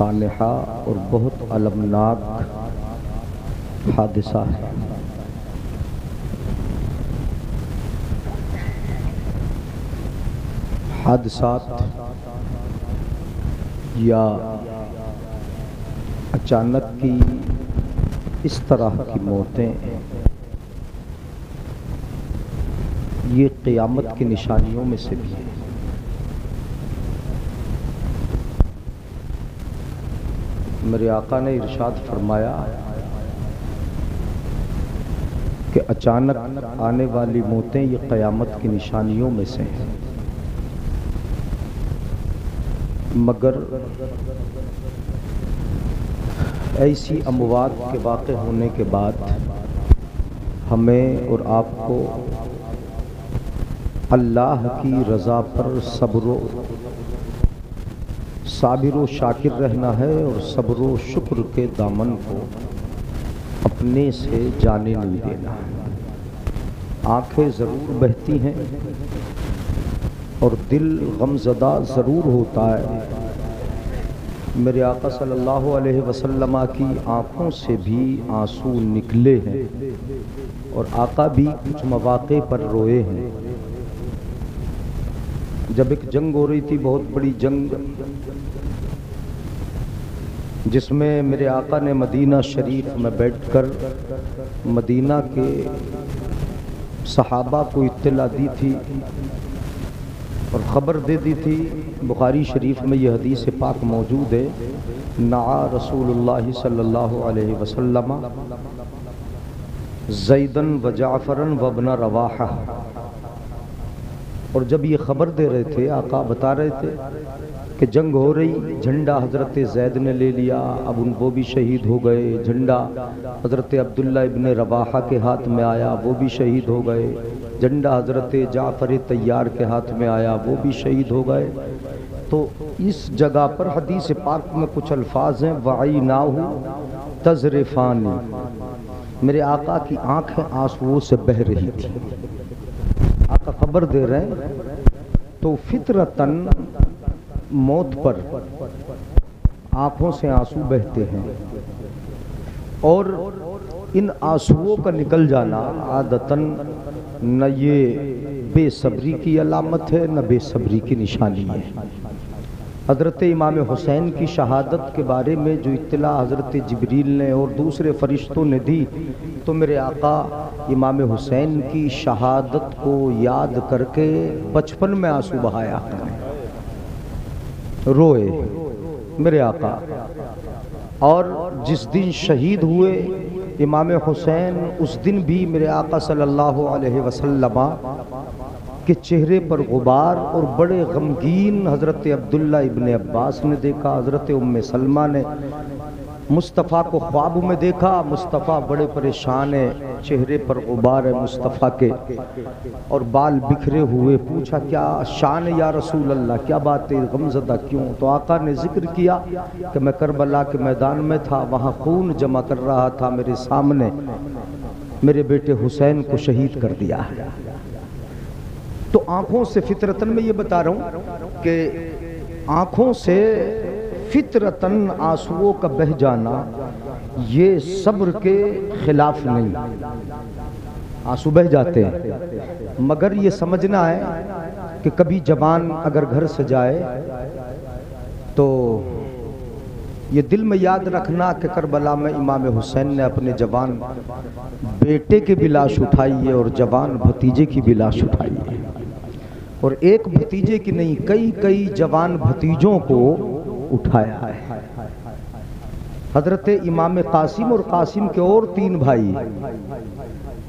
सानहा और बहुत अलमनाक हादिसा है। हादसात या अचानक की इस तरह की मौतें ये क़यामत की निशानियों में से भी है। मेरे आका ने इरशाद फरमाया कि अचानक आने वाली मौतें ये क़यामत की निशानियों में से हैं, मगर ऐसी अमवात के वाक़े होने के बाद हमें और आपको अल्लाह की रज़ा पर साबिर शाकिर रहना है और सब्र शुक्र के दामन को अपने से जाने नहीं देना। आँखें ज़रूर बहती हैं और दिल गमज़दा ज़रूर होता है। मेरे आका सल्लल्लाहु अलैहि वसल्लम की आँखों से भी आंसू निकले हैं और आका भी कुछ मौक़े पर रोए हैं। जब एक जंग हो रही थी, बहुत बड़ी जंग, जिसमें मेरे आका ने मदीना शरीफ में बैठकर मदीना के सहाबा को इत्तला दी थी और ख़बर दे दी थी। बुखारी शरीफ में यह हदीस पाक मौजूद है, नआ रसूलुल्लाह सल्लल्लाहु अलैहि वसल्लम ज़ैदन व जाफ़रन व इब्न रवाहा। और जब ये ख़बर दे रहे थे, आका बता रहे थे कि जंग हो रही, झंडा हज़रत ज़ैद ने ले लिया, अब वो भी शहीद हो गए। झंडा हज़रत अब्दुल्ला इब्न रवाहा के हाथ में आया, वो भी शहीद हो गए। झंडा हज़रत जाफ़र तैयार के हाथ में आया, वो भी शहीद हो गए। तो इस जगह पर हदीस पाक में कुछ अल्फाज हैं, वअयनाहु तज़रिफ़ानी। मेरे आका की आँखें आंसुओं से बह रही थी। आका खबर दे रहे हैं, तो फितरतन मौत पर आंखों से आंसू बहते हैं और इन आंसुओं का निकल जाना आदतन न ये बेसब्री की अलामत है, न बेसब्री की निशानी है। हज़रत इमाम हुसैन की शहादत के बारे में जो इत्तला हज़रत जिब्रील ने और दूसरे फरिश्तों ने दी, तो मेरे आका इमाम हुसैन की शहादत को याद करके बचपन में आंसू बहाया, रोए मेरे आका। और जिस दिन शहीद हुए इमाम हुसैन, उस दिन भी मेरे आका सल्लल्लाहु अलैहि वसल्लम के चेहरे पर गुबार और बड़े गमगीन हज़रत अब्दुल्ला इब्न अब्बास ने देखा। हज़रत उम्मे सलमा ने मुस्तफ़ा को ख्वाब में देखा। मुस्तफ़ा बड़े परेशान है, चेहरे पर गुबार है मुस्तफ़ा के और बाल बिखरे हुए। पूछा क्या शान या रसूल अल्लाह, क्या बात है, गमज़दा क्यों? तो आका ने जिक्र किया कि मैं करबला के मैदान में था, वहाँ खून जमा कर रहा था, मेरे सामने मेरे बेटे हुसैन को शहीद कर दिया। तो आँखों से फितरतन में ये बता रहा हूँ कि आँखों से फितरतन आंसुओं का बह जाना ये सब्र के खिलाफ नहीं। आंसू बह जाते हैं, मगर ये समझना है कि कभी जवान अगर घर से जाए तो ये दिल में याद रखना कि करबला में इमाम हुसैन ने अपने जवान बेटे की भी लाश उठाई है और जवान भतीजे की भी लाश उठाई है। और एक भतीजे की नहीं, कई कई जवान भतीजों को उठाया है। हजरत इमाम कासिम और कासिम के और 3 भाई,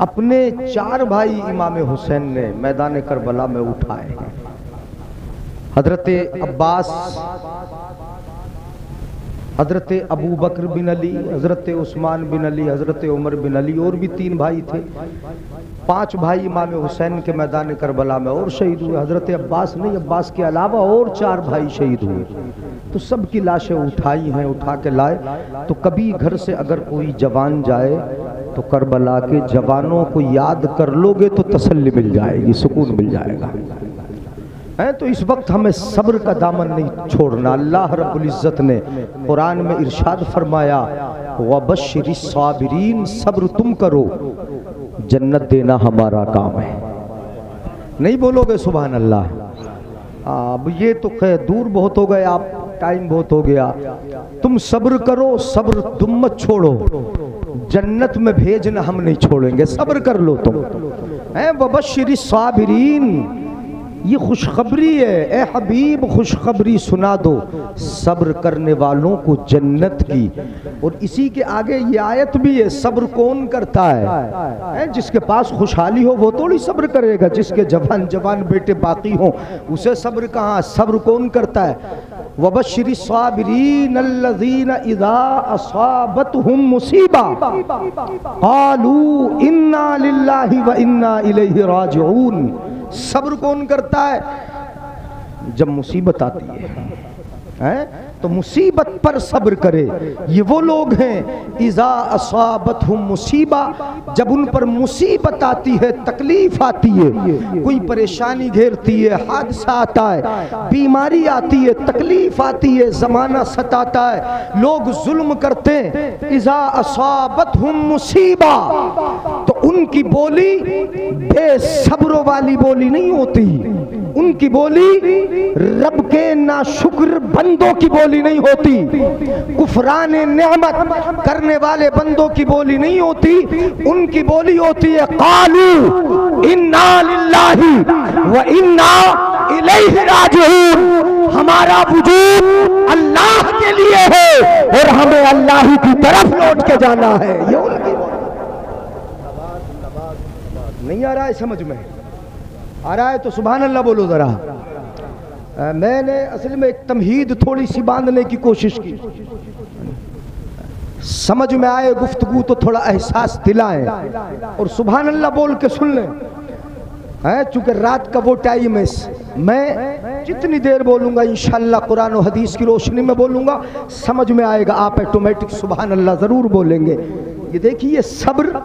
अपने 4 भाई इमाम हुसैन ने मैदान करबला में उठाए। हजरत अब्बास, हजरत अबू बकर बिन अली, हजरत उस्मान बिन अली, हजरत उमर बिन अली, और भी 3 भाई थे। 5 भाई इमाम हुसैन के मैदान करबला में और शहीद हुए। हजरत अब्बास नहीं, अब्बास के अलावा और 4 भाई शहीद हुए। तो सबकी लाशें उठाई हैं, उठा के लाए। तो कभी घर से अगर कोई जवान जाए तो करबला के जवानों को याद कर लोगे तो तसल्ली मिल जाएगी, सुकून मिल जाएगा। है। तो इस वक्त हमें सब्र का दामन नहीं छोड़ना। अल्लाह रब्बुल इज़्ज़त ने कुरान में इरशाद फरमाया, वबश्शिरिस साबिरीन, सब्र तुम करो, जन्नत देना हमारा काम है। नहीं बोलोगे सुभान अल्लाह? अब ये तो दूर बहुत हो गए आप, टाइम बहुत हो गया। तुम सब्र करो, सब्र तुम मत छोड़ो, जन्नत में भेजना हम नहीं छोड़ेंगे, सब्र कर लो तुम। है वबश्शिरिस साबिरीन, ये खुशखबरी है। ए हबीब खुशखबरी सुना दो सब्र करने वालों को जन्नत की। और इसी के आगे ये आयत भी है, सब्र कौन करता है? जिसके पास खुशहाली हो वो थोड़ी सब्र करेगा, जिसके जवान जवान बेटे बाकी हो उसे सब्र कहाँ? सब्र कौन करता है? वबश्शिरिस साबिरीन अल्लज़ीना इज़ा असाबतहुम मुसीबा क़ालू इन्ना लिल्लाहि व इन्ना इलैहि राजिऊन। सब्र कौन करता है? जब मुसीबत आती है तो मुसीबत पर सब्र करे। ये वो लोग हैं इज़ा असाबतहुम मुसीबा, जब उन पर मुसीबत आती है, तकलीफ आती है, कोई परेशानी घेरती है, हादसा आता है, बीमारी आती है, तकलीफ आती है, ज़माना सताता है, लोग जुल्म करते हैं। इज़ा असाबतहुम मुसीबा, तो उनकी बोली बेसब्रों वाली बोली नहीं होती, उनकी बोली रब के नाशुक्र बंदों की बोली नहीं होती, कुफराने नेमत करने वाले बंदों की बोली नहीं होती। उनकी बोली होती है क़ालू इन्ना लिल्लाहि व इन्ना इलैहि राजिऊन। हमारा वजूद अल्लाह के लिए है और हमें अल्लाह ही की तरफ लौट के जाना है। ये उनकी नहीं आ रहा है समझ में? आ रहा है तो सुभान अल्लाह बोलो जरा। मैंने असल में एक तमहीद थोड़ी सी बांधने की कोशिश की, समझ में आए गुफ्तगू तो थोड़ा एहसास दिलाएं और सुभान अल्लाह बोल के सुन लें। चूंकि रात का वो टाइम है, मैं जितनी देर बोलूंगा इंशाअल्लाह कुरान और हदीस की रोशनी में बोलूंगा, समझ में आएगा, आप ऑटोमेटिक सुभान अल्लाह जरूर बोलेंगे। ये देखिए सब्र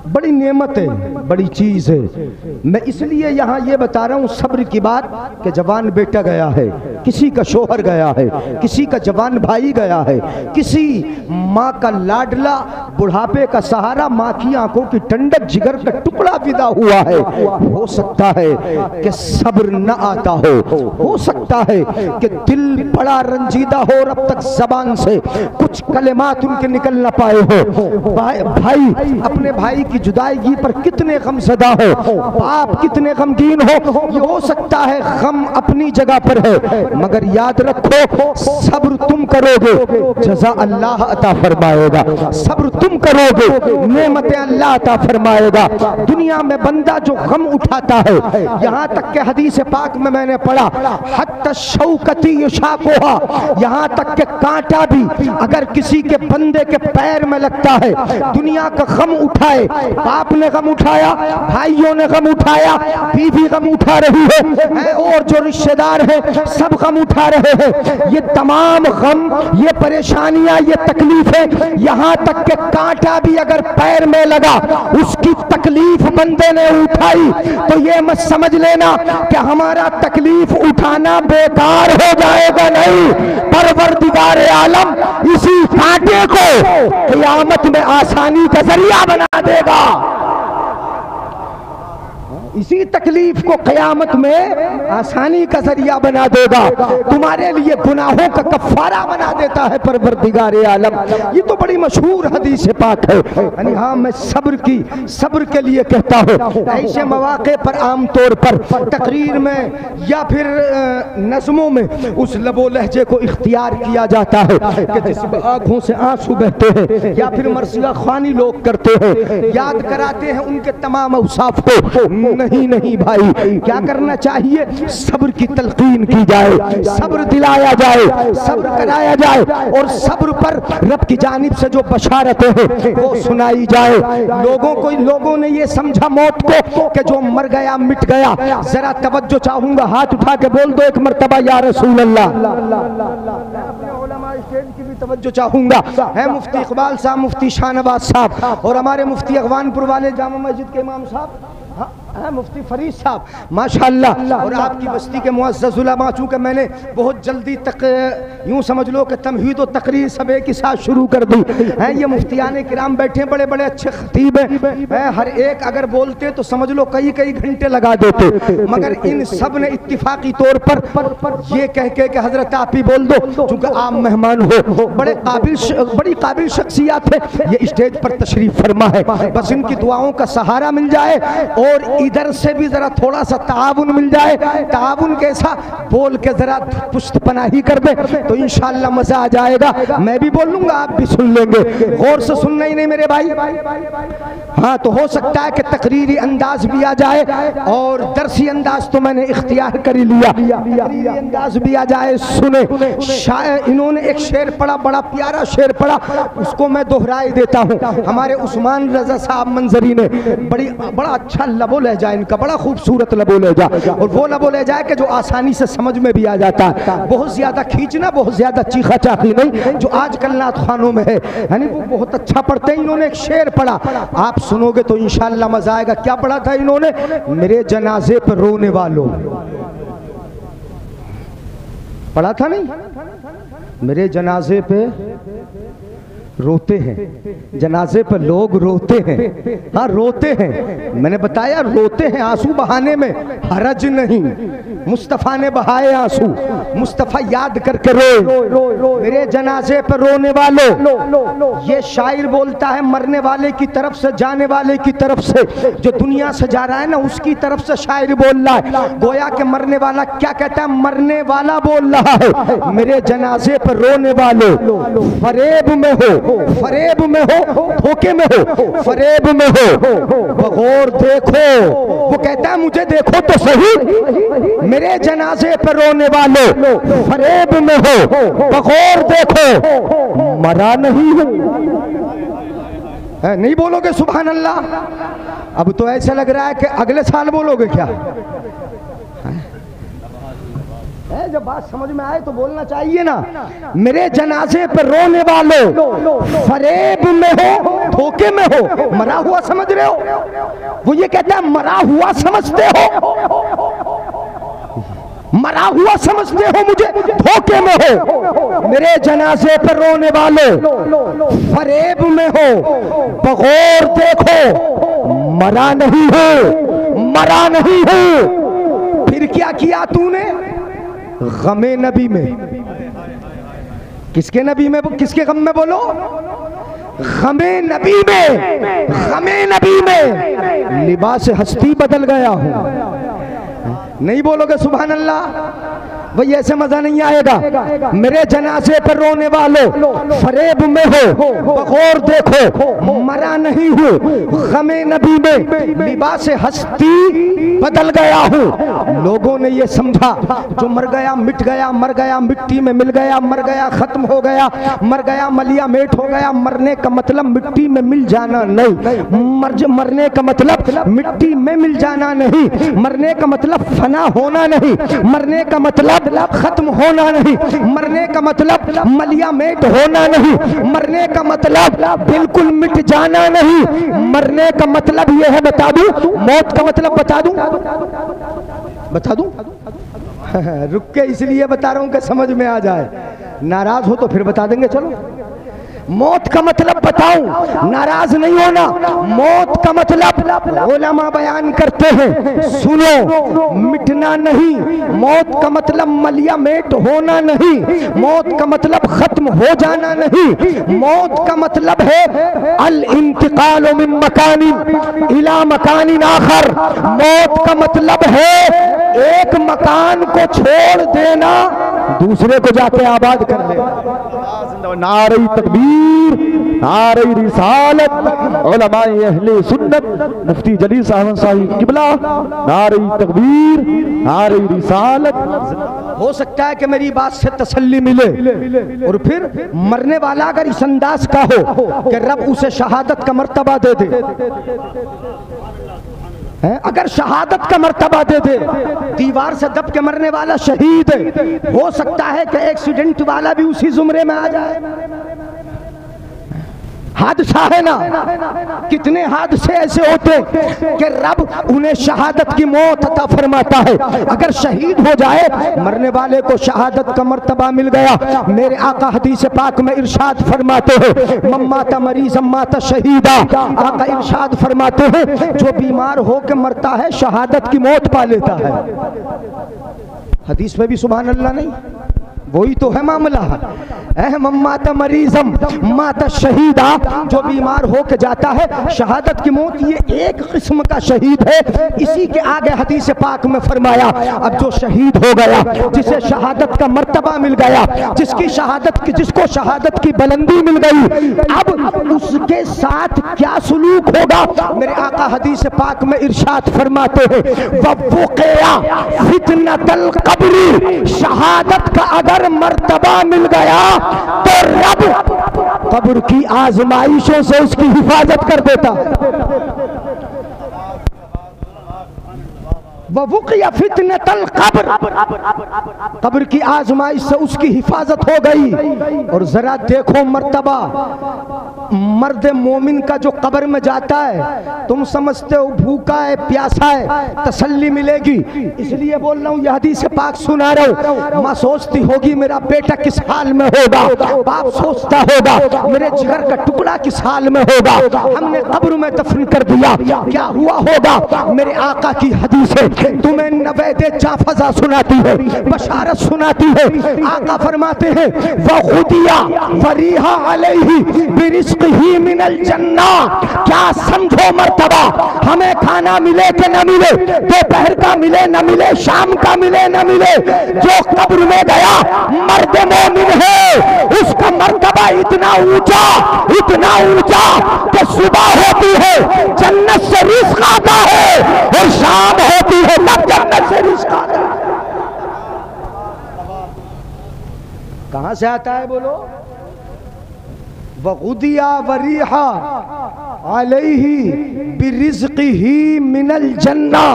बड़ी नेमत है, बड़ी चीज है। मैं इसलिए यहाँ ये बता रहा हूँ सब्र की बात कि जवान बेटा गया है, किसी का शोहर गया है, किसी का जवान भाई गया है, किसी माँ का लाडला बुढ़ापे का सहारा, माँ की आंखों की ठंडक, जिगर का टुकड़ा विदा हुआ है। हो सकता है कि सब्र न आता हो सकता है कि दिल बड़ा रंजीदा हो और अब तक जबान से कुछ कलिमात उनके निकल न पाए हो। भाई अपने भाई की जुदाई पर कितने गमज़दा हो, बाप कितने गमगीन हो, ये हो सकता है गम अपनी जगह पर है, मगर याद रखो सब्र तुम करोगे जज़ा अल्लाह अता फरमाएगा, सब्र तुम करोगे नेमतें अल्लाह अता फरमाएगा। दुनिया में बंदा जो गम उठाता है, यहाँ तक के हदीस पाक में मैंने पढ़ा हत्ता शौकती युशाकुहा, यहाँ तक के कांटा भी अगर किसी के बंदे के पैर में लगता है, दुनिया का गम उठाए, बाप ने गम उठाया, भाइयों ने गम उठाया, बीवी गम उठा रही है और जो रिश्तेदार हैं सब गम उठा रहे हैं। ये तमाम गम, ये परेशानियां, ये तकलीफें, यहाँ तक के कांटा भी अगर पैर में लगा, उसकी तकलीफ बंदे ने उठाई, तो ये मत समझ लेना कि हमारा तकलीफ उठाना बेकार हो जाएगा। नहीं, परवरदिगार आलम इसी कांटे को क़यामत में आसानी का जरिया बना देगा, इसी तकलीफ को क़यामत में आसानी का जरिया बना देगा, तुम्हारे लिए गुनाहों का कफ़ारा बना देता है परवरदिगार आलम। ये तो बड़ी मशहूर हदीस पाक है। यानी हाँ, मैं सब्र के लिए कहता हूँ। ऐसे मौके पर आम तौर पर तकरीर में या फिर नज़मों में उस लबो लहजे को इख्तियार किया जाता है कि जिसमें आँखों से आंसू बहते हैं या फिर मरसिया ख्वानी लोग करते हैं, याद कराते हैं उनके तमाम औसाफ को। नहीं भाई, क्या करना चाहिए? सब्र की तलकीन की जाए, सब्र दिलाया जाए, सब्र कराया जाए और सब्र पर रब की जानिब से जो बशारतें हैं वो सुनाई जाए। लोगों ने ये समझा मौत को कि जो मर गया मिट गया। जरा तवज्जो चाहूंगा, हाथ उठा के बोल दो एक मर्तबा या रसूल अल्लाह। की भी तवज्जो चाहूंगा है मुफ्ती इकबाल साहब, मुफ्ती शाहनवाज साहब और हमारे मुफ्ती अगवानपुर वाले जामा मस्जिद के इमाम साहब। हाँ, मुफ्ती फरीद साहब माशाअल्लाह। और आपकी बस्ती के मुअज़्ज़ज़ उलमा, चूँकि मैंने बहुत जल्दी तक यूँ समझ लो कि तमहीद और तकरीर सब एक ही साथ शुरू कर दी हैं। ये मुफ्तियाने किराम बैठे, बड़े बड़े अच्छे खतीब हैं, हर एक अगर बोलते तो समझ लो कई कई घंटे लगा देते, मगर इन सब ने इत्तिफाकी तौर पर ये कह के कि हजरत आप ही बोल दो, चूँकि आप मेहमान हो, बड़ी काबिल शख्सियत है, ये स्टेज पर तशरीफ फरमा है। बस इनकी दुआओं का सहारा मिल जाए और इधर से भी जरा थोड़ा सा ताउन मिल जाए। ताउन कैसा, बोल के जरा पुष्ट पनाही कर दे तो इंशाअल्लाह मजा आ जाएगा। मैं भी बोल लूंगा, आप भी सुन लेंगे, गौर से सुनना ही नहीं मेरे भाई। हाँ, तो हो सकता है कि तकरीरी अंदाज भी आ जाए और दरसी अंदाज तो मैंने इख्तियार कर ही लिया, तकरीरी अंदाज भी आ जाए। सुने, शायद इन्होंने एक शेर पढ़ा, बड़ा प्यारा शेर पढ़ा, उसको मैं दोहराई देता हूँ। हमारे उस्मान रजा साहब मंजरी ने बड़ा अच्छा लबो लहजा, इनका बड़ा खूबसूरत लबो लहजा, और वो लबो लहजा है कि जो आसानी से समझ में भी आ जाता है। बहुत ज्यादा खींचना, बहुत ज्यादा चीखा चाखी नहीं, जो आजकल नात खानों में है, यानी वो बहुत अच्छा पढ़ते हैं। इन्होंने एक शेर पढ़ा, आप सुनोगे तो इंशाअल्लाह मजा आएगा। क्या पढ़ा था इन्होंने? मेरे जनाजे पर रोने वालों, पढ़ा था नहीं? मेरे जनाजे पे रोते हैं, जनाजे पर लोग रोते हैं। हाँ, रोते हैं, मैंने बताया रोते हैं, आंसू बहाने में हरज नहीं। मुस्तफ़ा ने बहाए आंसू, मुस्तफ़ा याद करके रोए। मेरे जनाजे पर रोने वालों, ये शायर बोलता है मरने वाले की तरफ से, जाने वाले की तरफ से, जो दुनिया से जा रहा है ना उसकी तरफ से शायर बोल रहा है। गोया के मरने वाला क्या कहता है? मरने वाला बोल रहा है, मेरे जनाजे पर रोने वालों, फरेब में हो, फरेब में हो, धोखे में हो, फरेब में हो, बगौर देखो। वो कहता है मुझे देखो तो सही, मेरे जनाजे पर रोने वालों, फरेब में हो, बगौर देखो, मरा नहीं हूं। नहीं बोलोगे सुभान अल्लाह? अब तो ऐसा लग रहा है कि अगले साल बोलोगे क्या? जब बात समझ में आए तो बोलना चाहिए ना। मेरे जनाजे पर रोने वालों, फरेब में हो, धोखे में हो, मरा हुआ समझ रहे हो? वो ये कहता है मरा हुआ समझते हो, मरा हुआ समझते हो मुझे, धोखे में हो। मेरे जनाजे पर रोने वालों, फरेब में हो, बगौर देखो, मरा नहीं हो, मरा नहीं हो। फिर क्या किया तूने? गमे नबी में, किसके नबी में, किसके गम में बोलो? गमे नबी में, गमे नबी में लिबास हस्ती बदल गया हूं। नहीं बोलोगे सुभान अल्लाह? वही ऐसे मजा नहीं आएगा। मेरे जनाजे पर रोने वालों, फरेब में हो, बगौर देखो, मरा नहीं हूँ, गमे नबी में लिबास हस्ती बदल गया हूँ। लोगों ने ये समझा जो मर गया मिट गया, मर गया मिट्टी में मिल गया, मर गया खत्म हो गया, मर गया मलिया मेट हो गया। मरने का मतलब मिट्टी में मिल जाना नहीं, मरने का मतलब मिट्टी में मिल जाना नहीं, मरने का मतलब फना होना नहीं, मरने का मतलब खत्म होना नहीं, मरने का मतलब मलिया मेट होना नहीं, मरने का मतलब बिल्कुल मिट जाना नहीं। मरने का मतलब यह है, बता दूं मौत का मतलब? बता दूं रुक के इसलिए बता रहा हूं कि समझ में आ जाए। नाराज हो तो फिर बता देंगे, चलो। मौत का मतलब बताऊं, नाराज नहीं होना। मौत का मतलब उलमा बयान करते हैं, सुनो, मिटना नहीं। मौत का मतलब मलिया मेट होना नहीं, मौत का मतलब खत्म हो जाना नहीं। मौत का मतलब है अल इंतिकाल मिन मकानिन इला मकानिन आखर। मौत का मतलब है एक मकान को छोड़ देना, दूसरे को जाके आबाद कर ले। नारे तकबीर, नारे रिसालत, उलमाए अहले सुन्नत, मुफ्ती जलील साहब साहिब किबला, नारे तकबीर, नारे रिसालत। हो सकता है कि मेरी बात से तसल्ली मिले। और फिर मरने वाला अगर इस अंदाज का हो कि रब उसे शहादत का मर्तबा दे दे, अगर शहादत का मर्तबा दे दे, दीवार से दब के मरने वाला शहीद है, हो सकता है कि एक्सीडेंट वाला भी उसी जुमरे में आ जाए। हादसा है ना। कितने हादसे ऐसे होते कि रब उन्हें शहादत की मौत अता फरमाता है। अगर शहीद हो जाए, मरने वाले को शहादत का मर्तबा मिल गया। मेरे आका हदीस पाक में इरशाद फरमाते हैं, मम्माता मरीज़ अम्माता शहीदा। आका इरशाद फरमाते हैं, जो बीमार होकर मरता है शहादत की मौत पा लेता है। हदीस में भी सुभान अल्लाह नहीं, वही तो है मामला। मम्माता मरीज़म माता शहीदा, जो बीमार होकर जाता है शहादत की मौत, ये एक किस्म का शहीद है। इसी के आगे हदीस पाक में फरमाया, अब जो शहीद हो गया, जिसे शहादत का मर्तबा मिल गया, जिसको शहादत की बुलंदी मिल गई, अब उसके साथ क्या सुलूक होगा। मेरे आका हदीस पाक में इरशाद फरमाते हैं, वफ़ुक़िया फितनतल क़ब्र, शहादत का अगर मर्तबा मिल गया तो रब कब्र की आजमाइशों से उसकी हिफाजत कर देता है। वफ़ुक़िया फितनतल क़ब्र, कब्र की आजमाइश से उसकी हिफाजत हो गई। और जरा देखो मर्तबा मर्द मोमिन का जो कब्र में जाता है, तुम समझते हो भूखा है प्यासा है, तसल्ली मिलेगी। इसलिए बोल रहा हूँ, यह हदीस पाक सुना रहा हूँ। माँ सोचती होगी मेरा बेटा किस हाल में होगा, बाप सोचता होगा मेरे जिगर का टुकड़ा किस हाल में होगा, हमने कब्र में दफन कर दिया, क्या हुआ होगा। मेरे आका की हदीस है, तुम्हें नवेदे जाफजा सुनाती है, बशारत सुनाती है। आका फरमाते हैं, वख़ुदिया वरीहा अलैहि बिरिज़्क़िही मिनल जन्ना। क्या समझो मर्तबा, हमें खाना मिले कि न मिले, दोपहर का मिले न मिले, शाम का मिले न मिले, जो कब्र में गया मर्द मोमिन है, उसका मर्तबा इतना ऊंचा कि सुबह होती है जन्नत से रिज़्क़ आता है, और शाम होती है तब जन्नत से रिज़्क़ आता है। कहां से आता है बोलो। वग़ुदिया वरीहा अलैहि बिरिज़्क़िही मिनल जन्ना,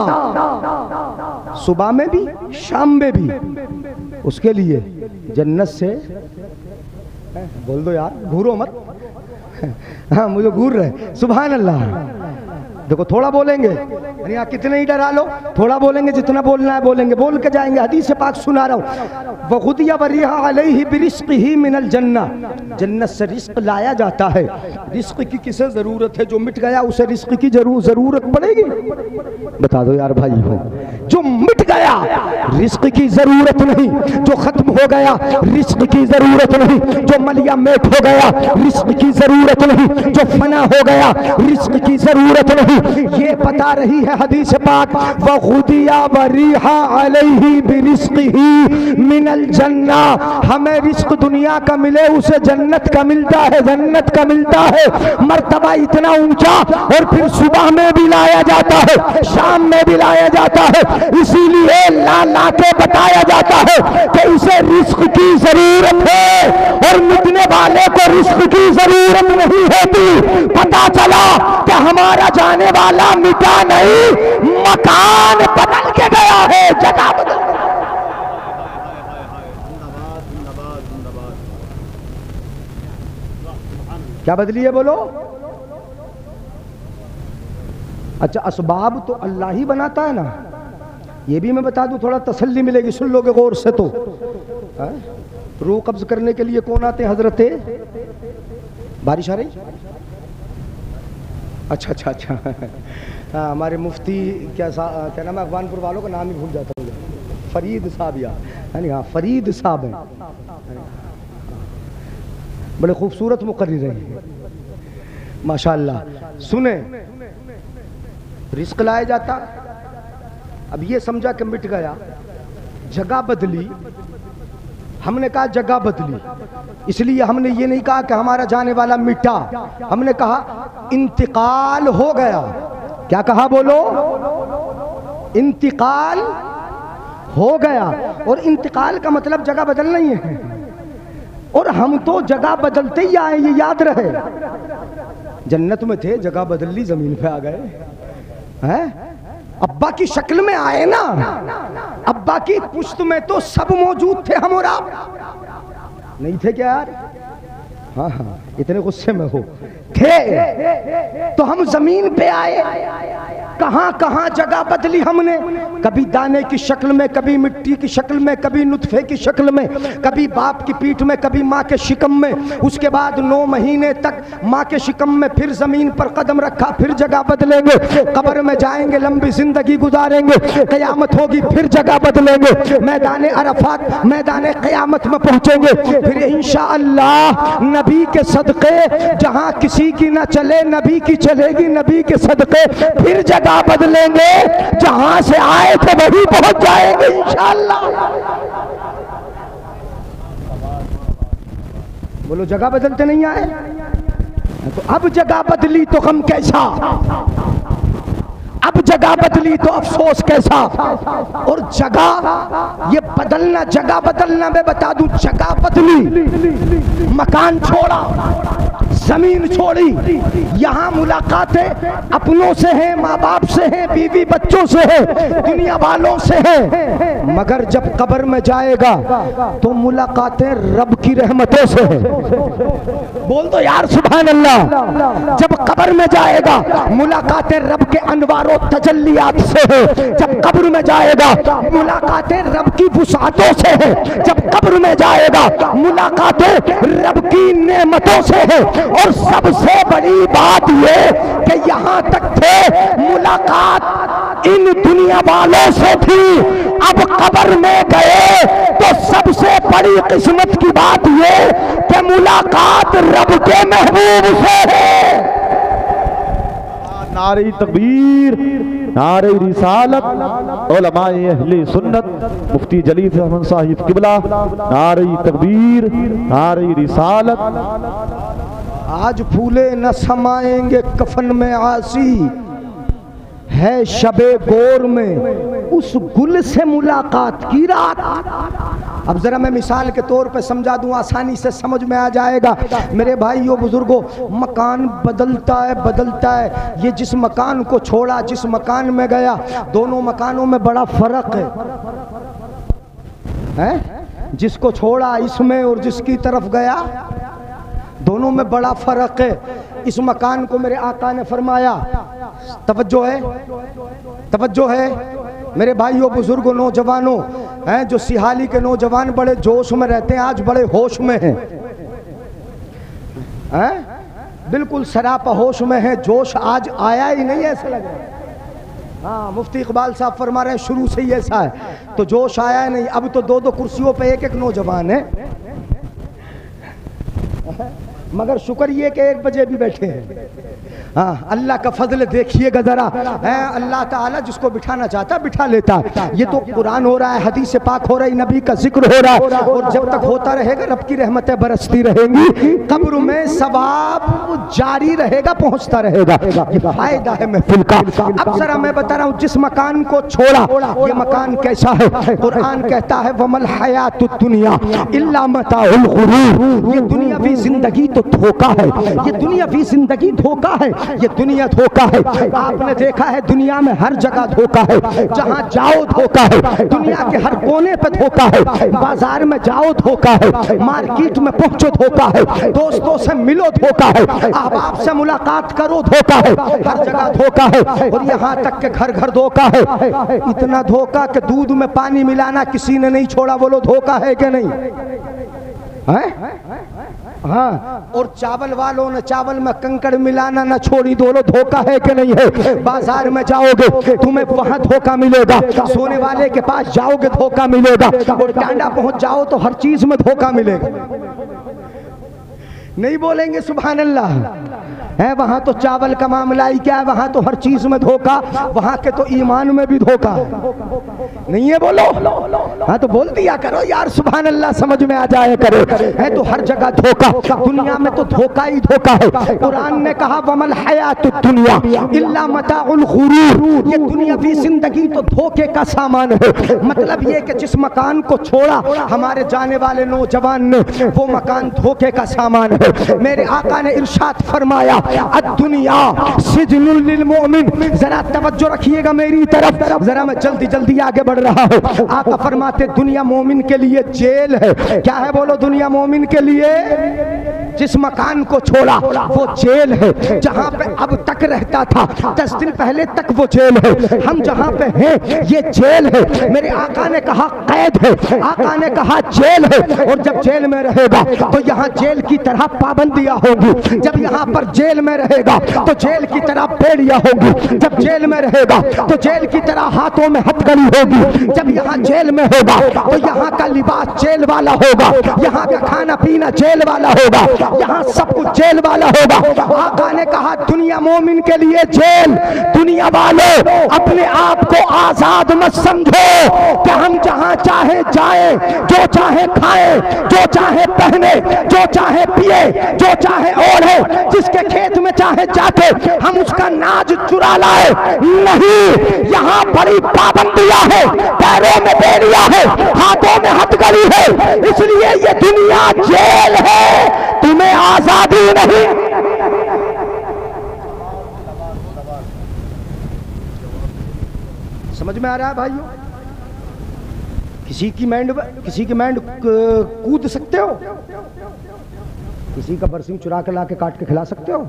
सुबह में भी शाम में भी उसके लिए जन्नत से। बोल दो यार, घूरो मत। हाँ मुझे घूर रहे, सुभान अल्लाह। देखो थोड़ा बोलेंगे, यहाँ कितने ही डरा लो, थोड़ा बोलेंगे, जितना बोलना है बोलेंगे, बोल के जाएंगे। हदीस से पाक सुना रहा हूँ, वग़ुदिया वरीहा अलैहि बिरिज़्क़िही मिनल जन्ना, जन्नत से रिज़्क़ लाया जाता है। रिज़्क़ की किसे ज़रूरत है, जो मिट गया उसे रिज़्क़ की ज़रूरत पड़ेगी। बता दो यार भाई हो, जो मिट गया रिज़्क़ की ज़रूरत नहीं, जो ख़त्म हो गया रिज़्क़ की ज़रूरत नहीं, जो मलिया मेट हो गया रिज़्क़ की ज़रूरत नहीं, जो फना हो गया रिज़्क़ की ज़रूरत नहीं। ये बता रही है हदीस पाक, वग़ुदिया वरीहा अलैहि बिरिज़्क़िही मिनल जन्ना। हमें रिज़्क़ दुनिया का मिले उसे जन्नत का मिलता है, जन्नत का मिलता है। मर्तबा इतना ऊंचा, और फिर सुबह में भी लाया जाता है, शाम में भी लाया जाता है। इसीलिए ला के बताया जाता है कि उसे रिज़्क़ की जरूरत है, और मिटने वाले को रिज़्क़ की जरूरत नहीं होती। पता चला कि हमारा जाने वाला मिटा नहीं, मकान बदल के गया है, जगह बदल। क्या बदली है बोलो। अच्छा, असबाब तो अल्लाह ही बनाता है ना, ये भी मैं बता दूं, थोड़ा तसल्ली मिलेगी, सुन लोगे गौर से तो। रूह कब्ज करने के लिए कौन आते हैं हजरते? बारिश आ रही? अच्छा। हाँ, हमारे मुफ्ती क्या नाम है, अफगानपुर वालों का नाम ही भूल जाता हूँ, फरीद साहब यानी, हाँ फरीद साहब हैं, बड़े खूबसूरत मुकर्रिर हैं माशाअल्लाह। सुने, रिज़्क़ लाया जाता, अब ये समझा कि मिट गया, जगह बदली। हमने कहा जगह बदली, इसलिए हमने ये नहीं कहा कि हमारा जाने वाला मिटा, हमने कहा इंतकाल हो गया। क्या कहा बोलो? इंतकाल हो गया। और इंतकाल का मतलब जगह बदलना ही है, और हम तो जगह बदलते ही आए, ये याद रहे। जन्नत में थे, जगह बदल ली, जमीन पे आ गए हैं। अब्बा की शक्ल में आए ना, अब्बा की पुश्त में तो सब मौजूद थे, हम और आप नहीं थे क्या यार? हाँ, इतने गुस्से में हो, थे तो हम जमीन पे आए, कहां कहां जगह बदली हमने, कभी दाने की शक्ल में, कभी मिट्टी की शक्ल में, कभी नुतफे की शक्ल में, कभी बाप की पीठ में, कभी माँ के शिकम में। उसके बाद 9 महीने तक माँ के शिकम में, फिर जमीन पर कदम रखा, फिर जगह बदलेंगे, कब्र में जाएंगे, लंबी जिंदगी गुजारेंगे, कयामत होगी, फिर जगह बदलेंगे, मैदान अरफात, मैदान कयामत में पहुंचेंगे, फिर इंशाअल्लाह नबी के सदक़े जहां किसी की ना चले, नबी की चलेगी, नबी के सदक़े फिर जगह बदलेंगे, जहां से आए थे वही पहुंच जाएंगे इंशाअल्लाह। बोलो जगह बदलते नहीं आए, तो अब जगह बदली तो गम कैसा, अब जगह बदली तो अफसोस कैसा। और जगह ये बदलना, जगह बदलना मैं बता दूं, जगह बदली, मकान छोड़ा, जमीन छोड़ी, यहाँ मुलाकातें अपनों से हैं, माँ बाप से हैं, बीवी बच्चों से है, दुनिया वालों से है, मगर जब कब्र में जाएगा तो मुलाकातें रब की रहमतों से है। बोल दो यार सुभान अल्लाह। जब कब्र में जाएगा मुलाकातें रब के अनवारों तजल्लियात से है, जब कब्र में जाएगा मुलाकातें रब की वुसातों से है, जब कब्र में जाएगा मुलाकातें रब की नेमतों से है। और सबसे बड़ी बात ये कि यहाँ तक थे मुलाकात इन दुनिया वालों से थी, अब कब्र में गए तो सबसे बड़ी किस्मत की बात ये कि मुलाकात रब के महबूब से है। नारे तकबीर, नारे रिसालत, उलमाए अहले सुन्नत, मुफ्ती जलील अहमद साहिब किबला, नारे तकबीर, नारे रिसालत। आज फूले न समाएंगे कफन में आसी, है शबे गोर में उस गुल से मुलाकात की रात। अब जरा मैं मिसाल के तौर पे समझा दूं, आसानी से समझ में आ जाएगा। मेरे भाइयों बुजुर्गों, मकान बदलता है, बदलता है। ये जिस मकान को छोड़ा, जिस मकान में गया, दोनों मकानों में बड़ा फर्क है? जिसको छोड़ा इसमें और जिसकी तरफ गया, दोनों में बड़ा फर्क है। इस मकान को मेरे आका ने फरमाया, तवज्जो है, तवज्जो है मेरे भाइयों बुजुर्गों नौजवानों, हैं जो सिहाली के नौजवान बड़े जोश में रहते हैं, आज बड़े होश में हैं, बिल्कुल सरापा होश में है। जोश आज आया ही नहीं, ऐसा लग रहा है। हाँ, मुफ्ती इकबाल साहब फरमा रहे हैं शुरू से ही ऐसा है, तो जोश आया नहीं। अब तो 2-2 कुर्सियों पे एक-एक नौजवान है, मगर शुक्र ये कि 1 बजे भी बैठे हैं। हाँ, अल्लाह का फजल देखिएगा जरा, है अल्लाह ताला जिसको बिठाना चाहता है बिठा लेता है। ये तो कुरान हो रहा है, हदीस पाक हो रही, नबी का जिक्र हो रहा है, और जब तक होता रहेगा रब की रहमतें बरसती रहेंगी, कब्र में सवाब जारी रहेगा, पहुंचता रहेगा। ये फायदा है महफिल का। अब जरा मैं बता रहा हूँ, जिस मकान को छोड़ा, ये मकान कैसा है? कुरान कहता है वमल हयातुद दुनिया इल्ला मताउल गुरूर। ये दुनियावी जिंदगी तो धोखा है, ये दुनियावी जिंदगी धोखा है, ये दुनिया धोखा है। आपने देखा है दुनिया में हर जगह धोखा है, जहां जाओ धोखा है, दुनिया के हर कोने पे धोखा है, बाजार में जाओ धोखा है, मार्केट में पहुंचो धोखा है, दोस्तों से मिलो धोखा है, अहबाब से मुलाकात करो धोखा है, हर जगह धोखा है। और यहाँ तक के घर घर धोखा है। इतना धोखा कि दूध में पानी मिलाना किसी ने नहीं छोड़ा। बोलो धोखा है कि नहीं है? हाँ, और चावल वालों ने चावल में कंकड़ मिलाना न छोड़ी। दोनों धोखा है कि नहीं है? बाजार में जाओगे तुम्हें वहां धोखा मिलेगा, सोने वाले के पास जाओगे धोखा मिलेगा, और टांडा पहुंच जाओ तो हर चीज में धोखा मिलेगा। नहीं बोलेंगे सुभान अल्लाह? है वहां तो चावल का मामला ही क्या है, वहां तो हर चीज में धोखा, वहां के तो ईमान में भी धोखा नहीं है। बोलो हाँ, तो बोल दिया करो यार सुभान अल्लाह, समझ में आ जाए करे। है तो हर जगह धोखा, दुनिया में तो धोखा ही धोखा है। कुरान ने कहा वमल हयातुद दुनिया इल्ला मताउल गुरूर। ये दुनियावी जिंदगी तो धोखे का सामान है। मतलब ये कि जिस मकान को छोड़ा हमारे जाने वाले नौजवान ने, वो मकान धोखे का सामान है। मेरे आका ने इरशाद फरमाया दुनिया सिजनुल लिल मोमिन। जरा तवज्जो रखिएगा मेरी तरफ, जरा मैं जल्दी जल्दी आगे बढ़ रहा हूँ। आका फरमाते दुनिया मोमिन के लिए जेल है। क्या है? बोलो दुनिया मोमिन के लिए जिस मकान को छोड़ा वो जेल है, जहाँ पे अब तक रहता था 10 दिन पहले तक वो जेल है। हम जहाँ पे हैं ये जेल है। मेरे आका ने कहा कैद है, आका ने कहा जेल है। और जब जेल में रहेगा तो यहाँ जेल की तरह पाबंदियां होंगी। जब यहाँ पर जेल में रहेगा तो जेल की तरह बेड़ियां होंगी। जब जेल में रहेगा तो जेल की तरह हाथों में हथकड़ी होगी। जब यहाँ जेल में होगा तो यहाँ का लिबास जेल वाला होगा, यहाँ का खाना पीना जेल वाला होगा, यहाँ सब कुछ जेल वाला होगा। आका ने कहा दुनिया मोमिन के लिए जेल। दुनिया वालों अपने आप को आजाद मत समझो कि हम जहाँ चाहे जाएं, जो चाहे खाएं, जो चाहे पहने, जो चाहे पिए, जो चाहे ओढ़े, जिसके खेत में चाहे जाके हम उसका नाज चुरा लाए। नहीं, यहाँ बड़ी पाबंदियां है, पैरों में बेड़ियां है, हाथों में हथकड़ी है। इसलिए ये दुनिया जेल है, तुम्हें आजादी नहीं। समझ में आ रहा है भाइयों? किसी की मैंड कूद सकते हो? किसी का बरसिंग चुरा के ला के काट के खिला सकते हो?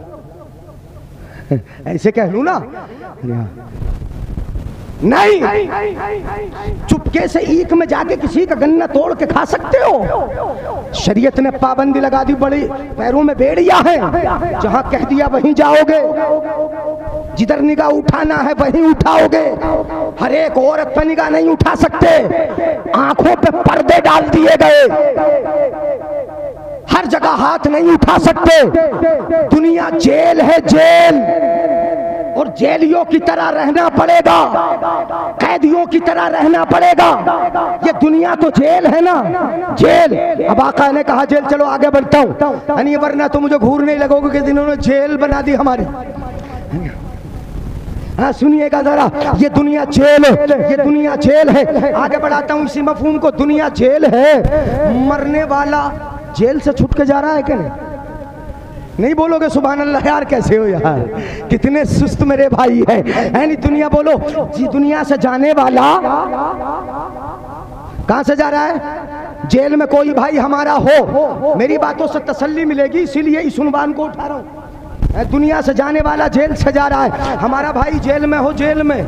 ऐसे कह लूं ना, नहीं। चुपके से ईख में जाके किसी का गन्ना तोड़ के खा सकते हो? शरीयत ने पाबंदी लगा दी, बड़ी पैरों में बेड़ियां हैं, जहां कह दिया वहीं जाओगे, जिधर निगाह उठाना है वहीं उठाओगे। हर एक औरत पर निगाह नहीं उठा सकते, आंखों पे पर्दे डाल दिए गए, हर जगह हाथ नहीं उठा सकते। दुनिया जेल है, जेल। और जेलियों की तरह रहना पड़ेगा, कैदियों की तरह रहना पड़ेगा। ये दुनिया तो जेल है ना, जेल। अब आका ने कहा जेल, चलो आगे बढ़ता हूँ, वरना तो मुझे घूर नहीं लगोगे कि जिन्होंने जेल बना दी हमारी। हाँ सुनिएगा जरा, ये दुनिया जेल है, ये दुनिया जेल है। आगे बढ़ाता हूँ इसी मफहूम को। दुनिया जेल है, मरने वाला जेल से छूट के जा रहा है कि नहीं बोलोगे सुभान अल्लाह? यार कैसे हो यार, कितने सुस्त मेरे भाई है नहीं? दुनिया बोलो जी, दुनिया से जाने वाला कहां से जा रहा है? जेल में कोई भाई हमारा हो, मेरी बातों से तसल्ली मिलेगी, इसीलिए इस उन्वान को उठा रहा हूं। दुनिया से जाने वाला जेल से जा रहा है, हमारा भाई जेल में हो, जेल में,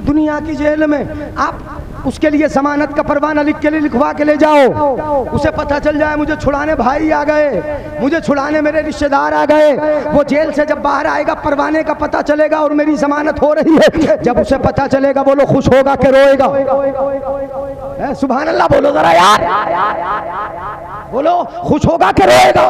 दुनिया की जेल में। आप उसके लिए जमानत का परवाना लिख के लिखवा के ले जाओ, उसे पता चल जाए मुझे छुड़ाने भाई आ गए, मुझे छुड़ाने मेरे रिश्तेदार आ गए। वो जेल से जब बाहर आएगा परवाने का पता चलेगा और मेरी जमानत हो रही है। जब उसे पता चलेगा बोलो खुश होगा कि रोएगा? सुभान अल्लाह बोलो जरा यार, बोलो खुश होगा कि रोएगा?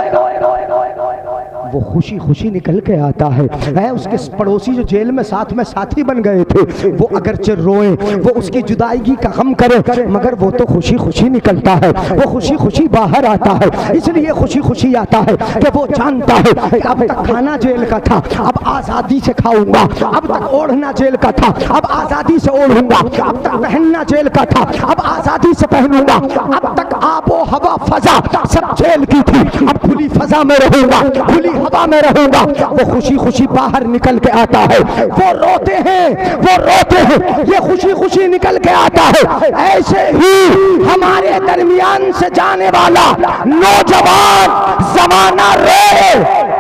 वो खुशी खुशी निकल के आता है। उसके पड़ोसी जो जेल में साथी बन गए थे, वो अगरचे रोए, वो उसकी जुदाई का गम करे, मगर वो तो खुशी खुशी निकलता है, वो खुशी खुशी बाहर आता है। इसलिए खुशी खुशी आता है कि वो जानता है कि अब तक खाना जेल का था, अब आजादी से खाऊंगा। अब तक ओढ़ना जेल का था, अब आजादी से ओढ़ूंगा। अब तक पहनना जेल का था, अब आजादी से पहनूंगा। अब तक आबो हवा फजा सब जेल की थी, अब खुली फजा में रहूंगा, खुली हवा में रहूंगा। वो खुशी खुशी बाहर निकल के आता है। वो रोते हैं, वो रोते हैं, ये खुशी खुशी निकल के आता है। ऐसे ही हमारे दरमियान से जाने वाला नौजवान जमाना रोए,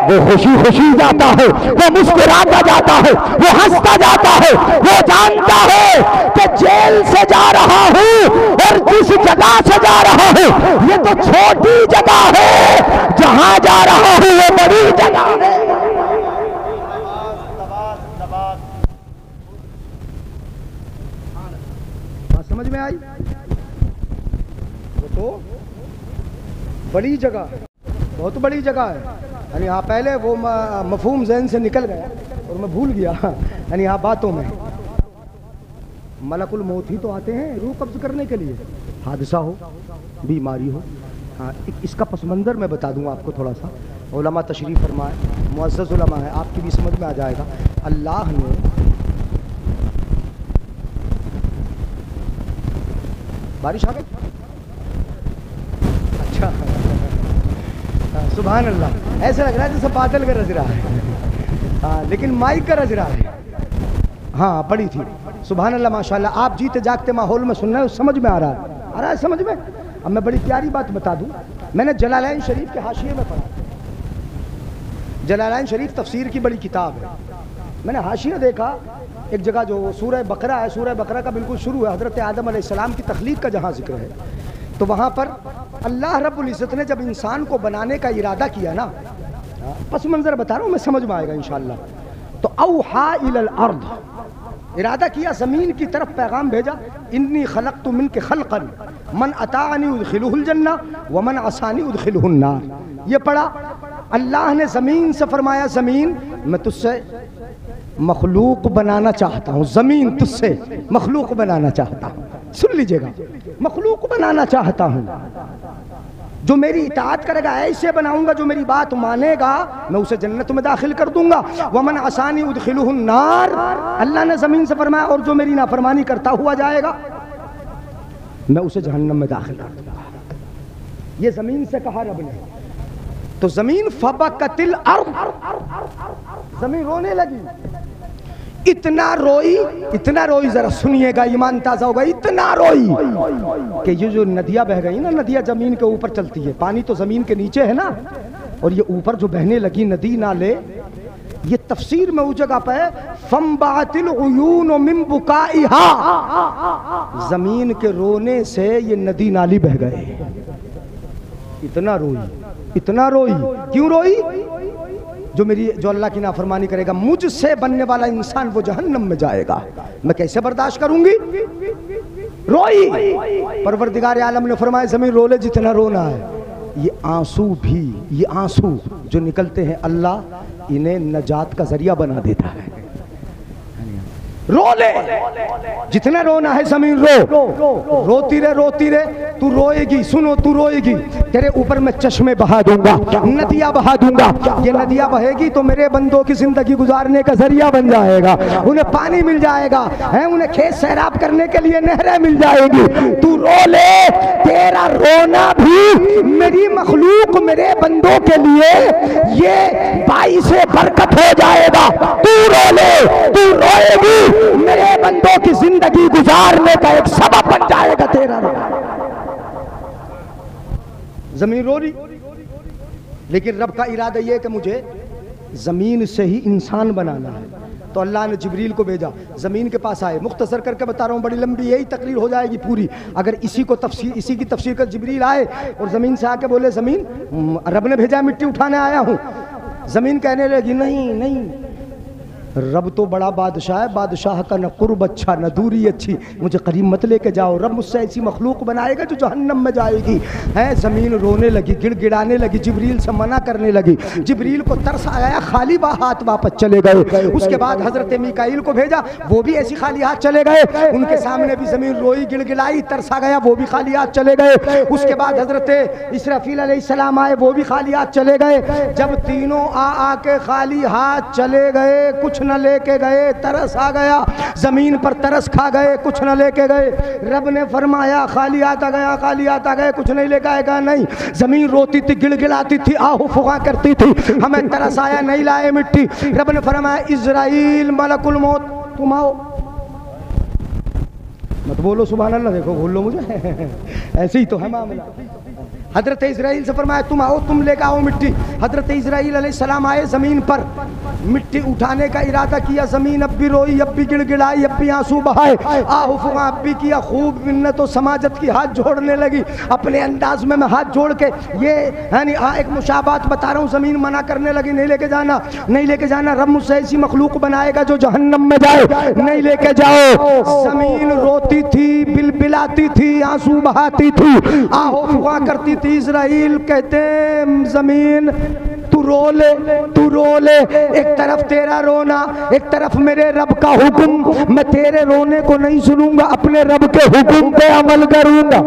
वो खुशी खुशी जाता है, वो मुस्कुराता जाता है, वो हंसता जाता है। वो जानता है कि जेल से जा रहा हूं और जिस जगह से जा रहा हूं ये तो छोटी जगह है, जहां जा रहा हूं वो बड़ी जगह है। समझ में आई? वो तो बड़ी जगह, बहुत बड़ी जगह है। यानी हाँ पहले वो मफहूम ज़हन से निकल गया और मैं भूल गया। यानी हाँ बातों में मलकुल मौत ही तो आते हैं रूह कब्ज करने के लिए, हादसा हो, बीमारी हो। हाँ इसका पस मंज़र मैं बता दूँ आपको थोड़ा सा। उलमा तशरीफ़ फरमाए, मुअज़्ज़ज़ उलमा है, आपकी भी समझ में आ जाएगा। अल्लाह ने बारिश आ गई, अच्छा सुभान अल्लाह। ऐसा लग रहा है जैसे बादल का रज रहा है, हाँ लेकिन माइक का रज रहा है। हाँ पड़ी थी, सुभान अल्लाह माशाल्लाह। आप जीते जागते माहौल में सुन रहे हो, समझ में आ रहा है समझ में। अब मैं बड़ी प्यारी बात बता दूं, मैंने जलालैन शरीफ के हाशिए में पढ़ा, जलालैन शरीफ तफसीर की बड़ी किताब है। मैंने हाशिया देखा एक जगह जो सूरह बकरा है, सूरह बकरा का बिल्कुल शुरू है, हज़रत आदम अलैहिस्सलाम की तख्लीक का जहाँ जिक्र है, तो वहाँ पर अल्लाह रब्बुल इज़्ज़त ने जब इंसान को बनाने का इरादा किया ना, पस मंज़र बता रहा हूँ मैं, समझ में आएगा इंशाअल्लाह। तो औहा इलल अर्द, इरादा किया, ज़मीन की तरफ पैगाम भेजा, इन्नी खलक़तु मिनके खल्क़न मन अताअनी उदखिलुहुल जन्ना व मन असानी उदखिलुहुन नार। ये पढ़ा, अल्लाह ने ज़मीन से फरमाया, ज़मीन मैं तुझसे मखलूक बनाना चाहता हूँ, ज़मीन तुझसे मखलूक बनाना चाहता हूँ। सुन लीजिएगा, मखलूक बनाना चाहता हूँ, जो मेरी इताअत करेगा ऐसे बनाऊंगा, जो मेरी बात मानेगा मैं उसे जन्नत में दाखिल कर दूंगा। वमन आसानी उदखिलुहुन नार, अल्लाह ने ज़मीन से फरमाया, और जो मेरी नाफरमानी करता हुआ जाएगा मैं उसे जहन्नम में दाखिल कर दूंगा। ये ज़मीन से कहा रब ने। तो ज़मीन फबकतिल अर्द, ज़मीन रोने लगी, इतना रोई, जरा सुनिएगा, ईमान ताज़ा होगा, इतना रोई कि ये जो नदियाँ बह गई ना, नदियाँ ज़मीन के ऊपर चलती है, पानी तो ज़मीन के नीचे है ना, और ये ऊपर जो बहने लगी नदी नाले, ये तफसीर में उस जगह पे फम्बातिल उयून मिन बुकाइहा, ज़मीन के रोने से ये नदी नाली बह गए। इतना रोई, क्यों रोई? जो अल्लाह की नाफरमानी करेगा, मुझसे बनने वाला इंसान वो जहन्नम में जाएगा, मैं कैसे बर्दाश्त करूंगी? रोई। परवरदिगार आलम ने फरमाया, ज़मीन रोले जितना रोना है, ये आंसू जो निकलते हैं अल्लाह इन्हें नजात का जरिया बना देता है। रो ले, जितना रोना है ज़मीन रो, रोती रे, तू रोएगी, सुनो तू रोएगी, तेरे ऊपर मैं चश्मे बहा दूंगा, नदियाँ बहा दूंगा, ये नदियाँ बहेगी तो मेरे बंदों की जिंदगी गुजारने का जरिया बन जाएगा, उन्हें पानी मिल जाएगा, है उन्हें खेत सैराब करने के लिए नहरें मिल जाएगी। तू रो ले, तेरा रोना भी मेरी मखलूक, मेरे बंदों के लिए ये बाइस बरकत हो जाएगा। तू रो ले, तू रोएगी, मेरे बंदों की जिंदगी गुजारने का एक सबब बन जाएगा तेरा। जमीन रो रही, लेकिन रब का इरादा यह कि मुझे जमीन से ही इंसान बनाना है। तो अल्लाह ने जिब्रील को भेजा, ज़मीन के पास आए। मुख्तसर करके बता रहा हूँ, बड़ी लंबी यही तकरीर हो जाएगी पूरी अगर इसी की तफसीर कर। जिब्रील आए और ज़मीन से आके बोले, ज़मीन रब ने भेजा, मिट्टी उठाने आया हूँ। ज़मीन कहने लगी, नहीं, रब तो बड़ा बादशाह है, बादशाह का न कुर्ब अच्छा न दूरी अच्छी, मुझे करीब मत लेके जाओ, रब मुझसे ऐसी मखलूक बनाएगा जो जहन्नम में जाएगी। है ज़मीन रोने लगी, गिड़गिड़ाने लगी, जिब्रील से मना करने लगी। जिब्रील को तरस आया, खाली हाथ वापस चले गए। उसके बाद हज़रत मीकाईल को भेजा, वो भी ऐसी खाली हाथ चले गए। उनके सामने भी ज़मीन रोई, गिड़गिड़ाई, तरस आ गया, वो भी खाली हाथ चले गए। उसके बाद हज़रत इसराफील अलैहिस्सलाम आए, वो भी खाली हाथ चले गए। जब तीनों आके खाली हाथ चले गए, कुछ न लेके गए, तरस आ गया, जमीन पर तरस खा गए, कुछ न लेके गए। रब ने फरमाया, खाली हाथ आ गए, कुछ नहीं लेके आएगा। नहीं, जमीन रोती थी, गिड़गिड़ाती थी, आहू फुका करती थी, हमें तरस आया, नहीं लाए मिट्टी। रब ने फरमाया, इज़राइल मलकुल मौत, तुम आओ। मत बोलो सुभान अल्लाह, देखो भूल लो मुझे ऐसे ही तो है मामला। हजरत इज़राइल से फरमाया, तुम आओ, तुम लेकर आओ मिट्टी। हजरत इज़राइल अलैहिस्सलाम आए, ज़मीन पर मिट्टी उठाने का इरादा किया। ज़मीन अब भी रोई, अब भी गिड़गिड़ाई, अब भी आंसू बहाए, आहू फुगा अब भी किया। खूब मिन्नत और समाजत की हाथ जोड़ने लगी अपने अंदाज में। मैं हाथ जोड़ के ये यानी एक मुशाबात बता रहा हूँ। ज़मीन मना करने लगी, नहीं लेके जाना, नहीं लेके जाना, रब मुझसे ऐसी मखलूक बनाएगा जो जहन्नम में जाए, नहीं लेके जाओ। ज़मीन रोती थी, बिलबिलाती थी, आंसू बहाती थी, आहू फुगा करती थी। इज़राइल कहते, ज़मीन तू रो ले, एक तरफ तेरा रोना, एक तरफ मेरे रब का हुक्म। मैं तेरे रोने को नहीं सुनूंगा, अपने रब के हुक्म पे अमल करूंगा।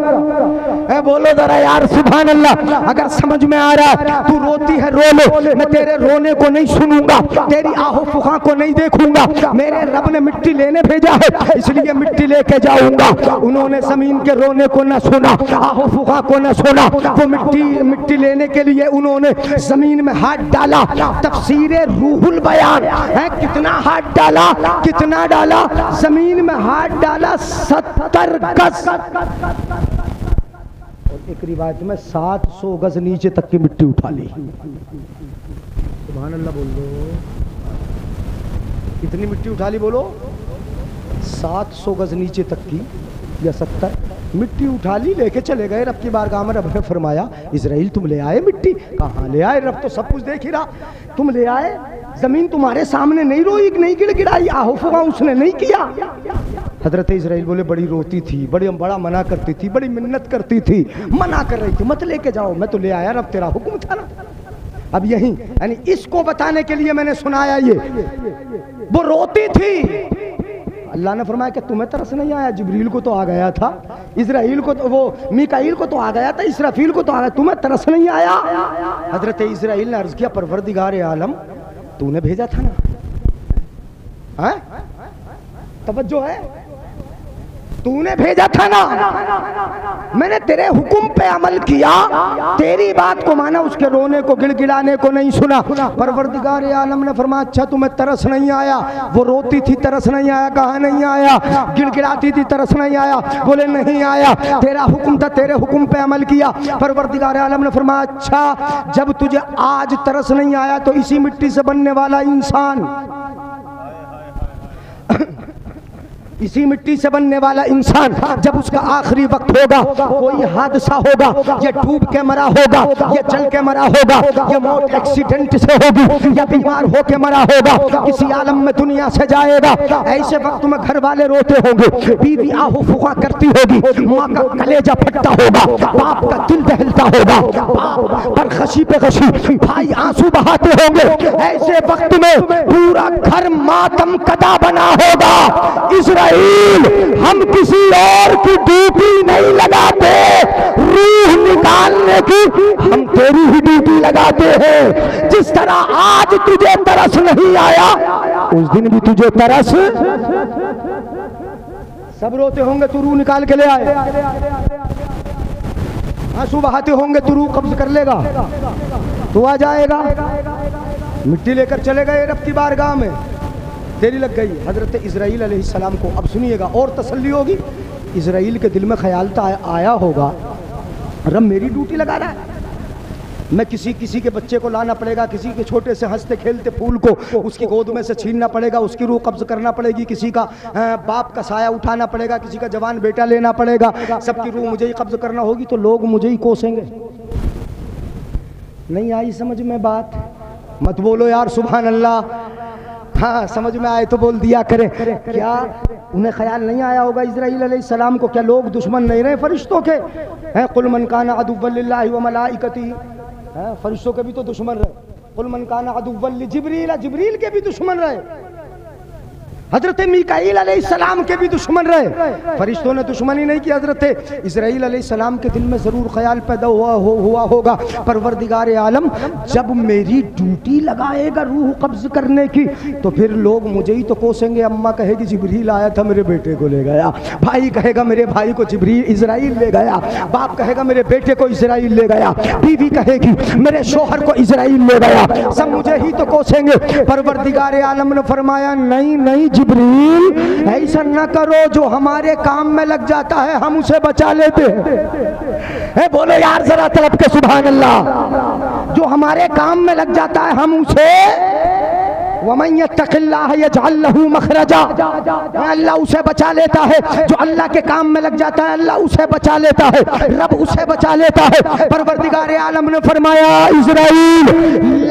बोलो जरा यार सुभान अल्लाह। अगर समझ में आ रहा है, तू रोती है, रो लो, मैं तेरे रोने को नहीं सुनूंगा, तेरी आहू फुका को नहीं देखूंगा। मेरे रब ने मिट्टी लेने भेजा है, इसलिए मिट्टी लेके जाऊंगा। उन्होंने जमीन के रोने को न सुना, आहू फुका को न सुना, वो मिट्टी लेने के लिए उन्होंने जमीन में हाथ डाला। तफसीरे रूहुल बयान है, कितना हाथ डाला, कितना डाला, जमीन में हाथ डाला 70 गज। और एक रिवायत में 700 गज नीचे तक की मिट्टी उठा ली। सुभान अल्लाह बोल दो। कितनी मिट्टी उठा ली बोलो? 700 गज नीचे तक की या 70 मिट्टी उठा ली, लेके चले गए रब की बारगाह में। रब ने फरमाया इजराइल तुम ले आए मिट्टी? कहाँ ले आए, रब तो सब कुछ देख ही रहा। तुम ले आए, जमीन तुम्हारे सामने नहीं रोई, नहीं गिड़गिड़ाई, आहुफा उसने नहीं किया। हजरत इजराइल बोले बड़ी रोती थी, बड़ा मना करती थी, बड़ी मिन्नत करती थी, मना कर रही थी मत लेके जाओ। मैं तो ले आया, रब तेरा हुक्म था ना। अब यही यानी इसको बताने के लिए मैंने सुनाया ये। वो रोती थी, अल्लाह ने फरमाया कि तुम्हें तरस नहीं आया? जिब्रील को तो आ गया था, इजराइल को तो, वो मीकाईल को तो आ गया था, इसराफील को तो आ गया, तुम्हें तरस नहीं आया? हजरत इजराइल ने अर्ज किया परवरदिगार आलम तूने भेजा था ना, है तवज्जो है, तूने भेजा था ना, मैंने तेरे हुक्म पे अमल किया, तेरी बात को माना, उसके रोने को गिड़गिड़ाने को नहीं सुना। परवरदिगार आलम ने फरमाया अच्छा तुम्हें तरस नहीं आया? वो रोती थी तरस नहीं आया? कहा नहीं आया? गिड़गिड़ाती थी तरस नहीं आया? बोले नहीं आया, तेरा हुक्म था, तेरे हुक्म पे अमल किया। परवरदिगार आलम ने फरमाया अच्छा जब तुझे आज तरस नहीं आया तो इसी मिट्टी से बनने वाला इंसान, इसी मिट्टी से बनने वाला इंसान जब उसका आखिरी वक्त होगा, कोई हादसा होगा, ये डूब के मरा होगा, ये जल के मरा होगा, ये मौत एक्सीडेंट से होगी, या बीमार होके मरा होगा, किसी आलम में दुनिया से जाएगा, ऐसे वक्त में घर वाले रोते होंगे, बीवी आहू फुका करती होगी, माँ का कलेजा फटता होगा, बाप का दिल दहलता होगा, बाप पर खशी पे खशी, भाई आंसू बहाते होंगे। ऐसे वक्त में पूरा घर मातम कदा बना होगा। इजराइल हम किसी और की ड्यूटी नहीं लगाते, रूह निकालने की हम तेरी ही ड्यूटी लगाते हैं। जिस तरह आज तुझे तरस नहीं आया उस दिन भी तुझे तरस। सब रोते होंगे तू रूह निकाल के ले आए, आंसू बहाते होंगे तू रूह कब्ज कर लेगा, तू आ जाएगा। मिट्टी लेकर चले गए रब की बारगाह में, देरी लग गई हजरत इजराइल अलैहिस्सलाम को। अब सुनिएगा और तसल्ली होगी। इजराइल के दिल में ख्याल तो आया होगा रब मेरी ड्यूटी लगा रहा है, मैं किसी के बच्चे को लाना पड़ेगा, किसी के छोटे से हंसते खेलते फूल को उसकी गोद में से छीनना पड़ेगा, उसकी रूह कब्ज करना पड़ेगी, किसी का बाप का साया उठाना पड़ेगा, किसी का जवान बेटा लेना पड़ेगा, सबकी रूह मुझे ही कब्ज करना होगी, तो लोग मुझे ही कोसेंगे। नहीं आई समझ में बात? मत बोलो यार सुभान अल्लाह। हाँ समझ में आए तो बोल दिया करें। क्या उन्हें ख्याल नहीं आया होगा इजराइल अलैहिस्सलाम को? क्या लोग दुश्मन नहीं रहे फरिश्तों के? हैं कुल मन काना अदुव्वन लिल्लाहि व मलाइकती, फरिश्तों के भी तो दुश्मन रहे। कुल मन काना अदुव्वन लिजिब्रील, जिब्रील के भी दुश्मन रहे, हजरत मीकाईल अलैहिस्सलाम के भी दुश्मन रहे, फरिश्तों ने दुश्मनी नहीं की। हजरत इजराइल अलैहिस्सलाम के दिल में जरूर ख्याल पैदा हुआ होगा परवरदिगार आलम जब मेरी ड्यूटी लगाएगा रूह कब्ज करने की तो फिर लोग मुझे ही तो कोसेंगे। अम्मा कहेगी जिब्रील आया था मेरे बेटे को ले गया, भाई कहेगा मेरे भाई को जिब्रील इजराइल ले गया, बाप कहेगा मेरे बेटे को इजराइल ले गया, बीवी कहेगी मेरे शोहर को इजराइल ले गया, सब मुझे ही तो कोसेंगे। परवरदिगार आलम ने फरमाया नहीं नहीं जिब्रील ऐसा न करो, जो हमारे काम में लग जाता है हम उसे बचा लेते हैं। बोलो यार जरा तलब के सुभान अल्लाह। जो हमारे काम में लग जाता है हम उसे, वमन यत्तक़िल्लाह यजअल लहू मखरजा, अल्लाह उसे बचा लेता है। जो अल्लाह के काम में लग जाता है अल्लाह उसे बचा लेता है, रब उसे बचा लेता है। परवरदिगार आलम ने फरमाया इजराइल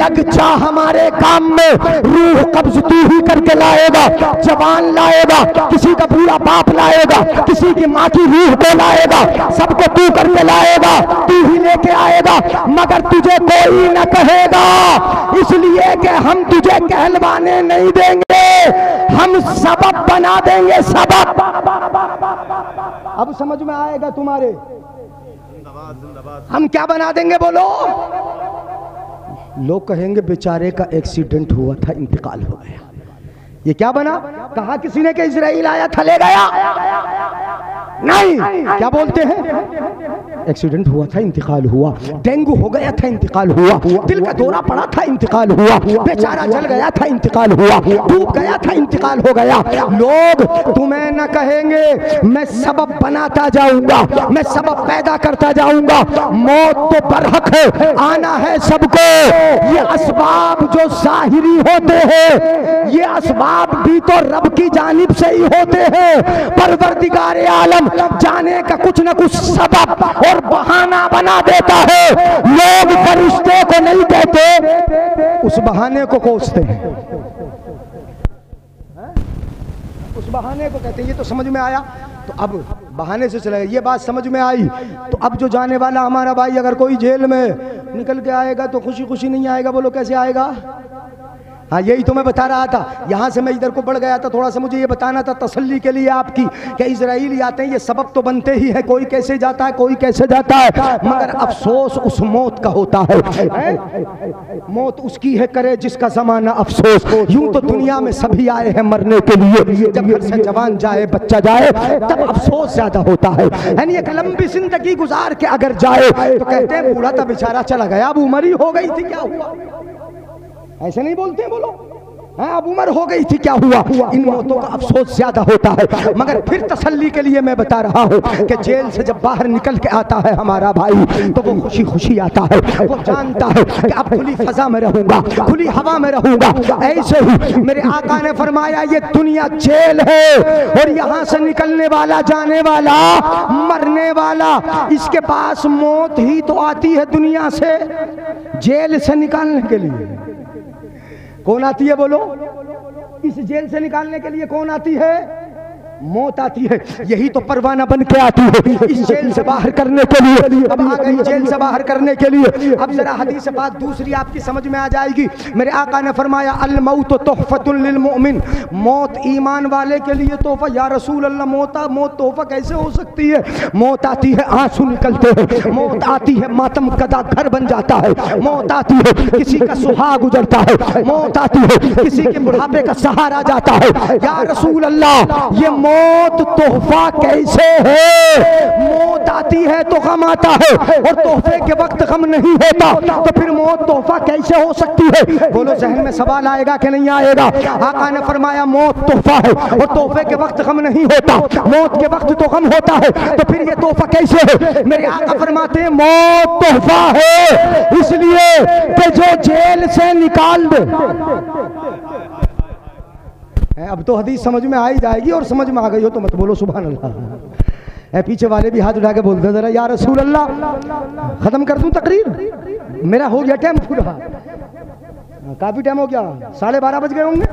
लग जा हमारे काम में, रूह कब्ज तू ही करके लाएगा, जवान लाएगा, किसी का बूढ़ा बाप लाएगा, किसी की माँ की रूह को लाएगा, सबको तू करके लाएगा, तू ही लेके आएगा, मगर तुझे कोई न कहेगा, इसलिए कि हम तुझे कहलवाने नहीं देंगे, हम सबब बना देंगे सबब। अब समझ में आएगा तुम्हारे? हम क्या बना देंगे बोलो? लोग कहेंगे बेचारे का एक्सीडेंट हुआ था इंतकाल हो गया, ये क्या बना? कहा किसी ने कि इजराइल आया था ले गया, नहीं, क्या बोलते हैं? एक्सीडेंट हुआ था, इंतकाल हुआ। डेंगू हो गया था, इंतकाल हुआ। दिल का दौरा पड़ा था, इंतकाल हुआ। बेचारा जल गया था, इंतकाल हुआ। डूब गया था, इंतकाल हो गया। लोग तुम्हें न कहेंगे, मैं सबब बनाता जाऊंगा, मैं सबब पैदा करता जाऊंगा। मौत तो बरहक है, आना है सबको। ये असबाब जो ज़ाहिरी होते हैं, ये असबाब भी तो रब की जानिब से ही होते हैं। परवरदिगार आलम जाने का कुछ न कुछ सबब और बहाना बना देता है। लोग फरिश्ते को नहीं कहते, उस बहाने को कोसते हैं, उस बहाने को कहते हैं। ये तो समझ में आया। तो अब बहाने से चला, ये बात समझ में आई। तो अब जो जाने वाला हमारा भाई अगर कोई जेल में निकल के आएगा तो खुशी खुशी नहीं आएगा। बोलो कैसे आएगा? हाँ, यही तो मैं बता रहा था। यहाँ से मैं इधर को बढ़ गया था, थोड़ा सा मुझे ये बताना था तसल्ली के लिए आपकी कि इजराइली आते हैं, ये सबब तो बनते ही है, कोई कैसे जाता है, कोई कैसे जाता है, मगर अफसोस उस मौत का होता है। मौत उसकी है करे जिसका जमाना अफसोस। यूं तो दुनिया में सभी आए हैं मरने के लिए, जब घर से जवान जाए, बच्चा जाए, तब अफसोस ज्यादा होता है। यानी एक लंबी जिंदगी गुजार के अगर जाए तो कहते हैं बूढ़ा था बेचारा चला गया, अब उम्र ही हो गई थी, क्या हुआ? ऐसे नहीं बोलते, बोलो हाँ, अब उम्र हो गई थी, क्या हुआ? इन मौतों का अफसोस ज्यादा होता है। मगर फिर तसल्ली के लिए मैं बता रहा हूँ कि जेल से जब बाहर निकल के आता है हमारा भाई, तो वो खुशी खुशी आता है। वो जानता है कि अब खुली फजा में रहूंगा, खुली हवा में रहूंगा। ऐसे ही मेरे आका ने फरमाया, ये दुनिया जेल है और यहाँ से निकलने वाला, जाने वाला, मरने वाला, इसके पास मौत ही तो आती है दुनिया से जेल से निकालने के लिए। कौन आती है बोलो? इस जेल से निकालने के लिए कौन आती है? मौत आती है। यही तो परवाना बन के आती है इस जेल से बाहर करने के लिए। अब आ गई जेल से बाहर करने के लिए। अब जरा हदीस बात दूसरी आपकी समझ में आ जाएगी। मेरे आका ने फरमाया, अल मौत तोहफतुन लिल मुमिन, मौत ईमान वाले के लिए तोहफा। या रसूल अल्लाह, मौत तोहफा कैसे हो सकती है? मौत आती है, आंसू निकलते हैं। मौत आती है, मातम कदा घर बन जाता है। मौत आती है, किसी का सुहाग गुजरता है। मौत आती है, किसी के बुढ़ापे का सहारा जाता है। या रसूल अल्लाह, ये मौत तोहफा कैसे है? मौत आती है तो गम आता है और तोहफे के वक्त गम नहीं होता, तो फिर मौत तोहफा कैसे हो सकती है? बोलो जहन में सवाल आएगा कि नहीं आएगा? आका ने फरमाया, मौत तोहफा है और तोहफे के वक्त गम नहीं होता, मौत के वक्त तो गम होता है, तो फिर ये तोहफा कैसे है? मेरे आका फरमाते हैं, मौत तोहफा है इसलिए कि जो जेल से निकाल दे। अब तो हदीस समझ में आ ही जाएगी, और समझ में आ गई हो तो मत बोलो सुभान अल्लाह। पीछे वाले भी हाथ उठा के बोलते जरा, या रसूल अल्लाह, खत्म कर दूं तकरीर? मेरा हो गया टाइम पूरा, काफी टाइम हो गया, 12:30 बज गए होंगे।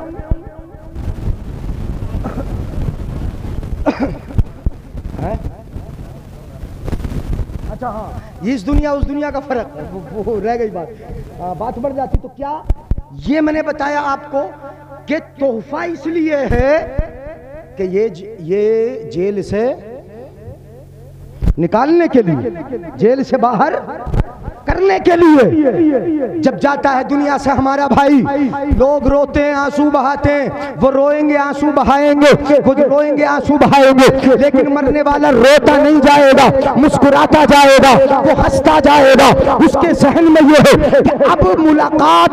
अच्छा हाँ, इस दुनिया उस दुनिया का फर्क है, वो रह गई बात बढ़ जाती। तो क्या ये मैंने बताया आपको कि तोहफा इसलिए है कि ये जेल से निकालने के लिए, जेल से बाहर करने के लिए। जब जाता है दुनिया से हमारा भाई, लोग रोते हैं, आंसू बहाते हैं। वो रोएंगे, आंसू बहाएंगे, वो रोएंगे, आंसू बहाएंगे, लेकिन मरने वाला रोता नहीं जाएगा, मुस्कुराता जाएगा, वो हंसता जाएगा। उसके जहन में ये है कि अब मुलाकात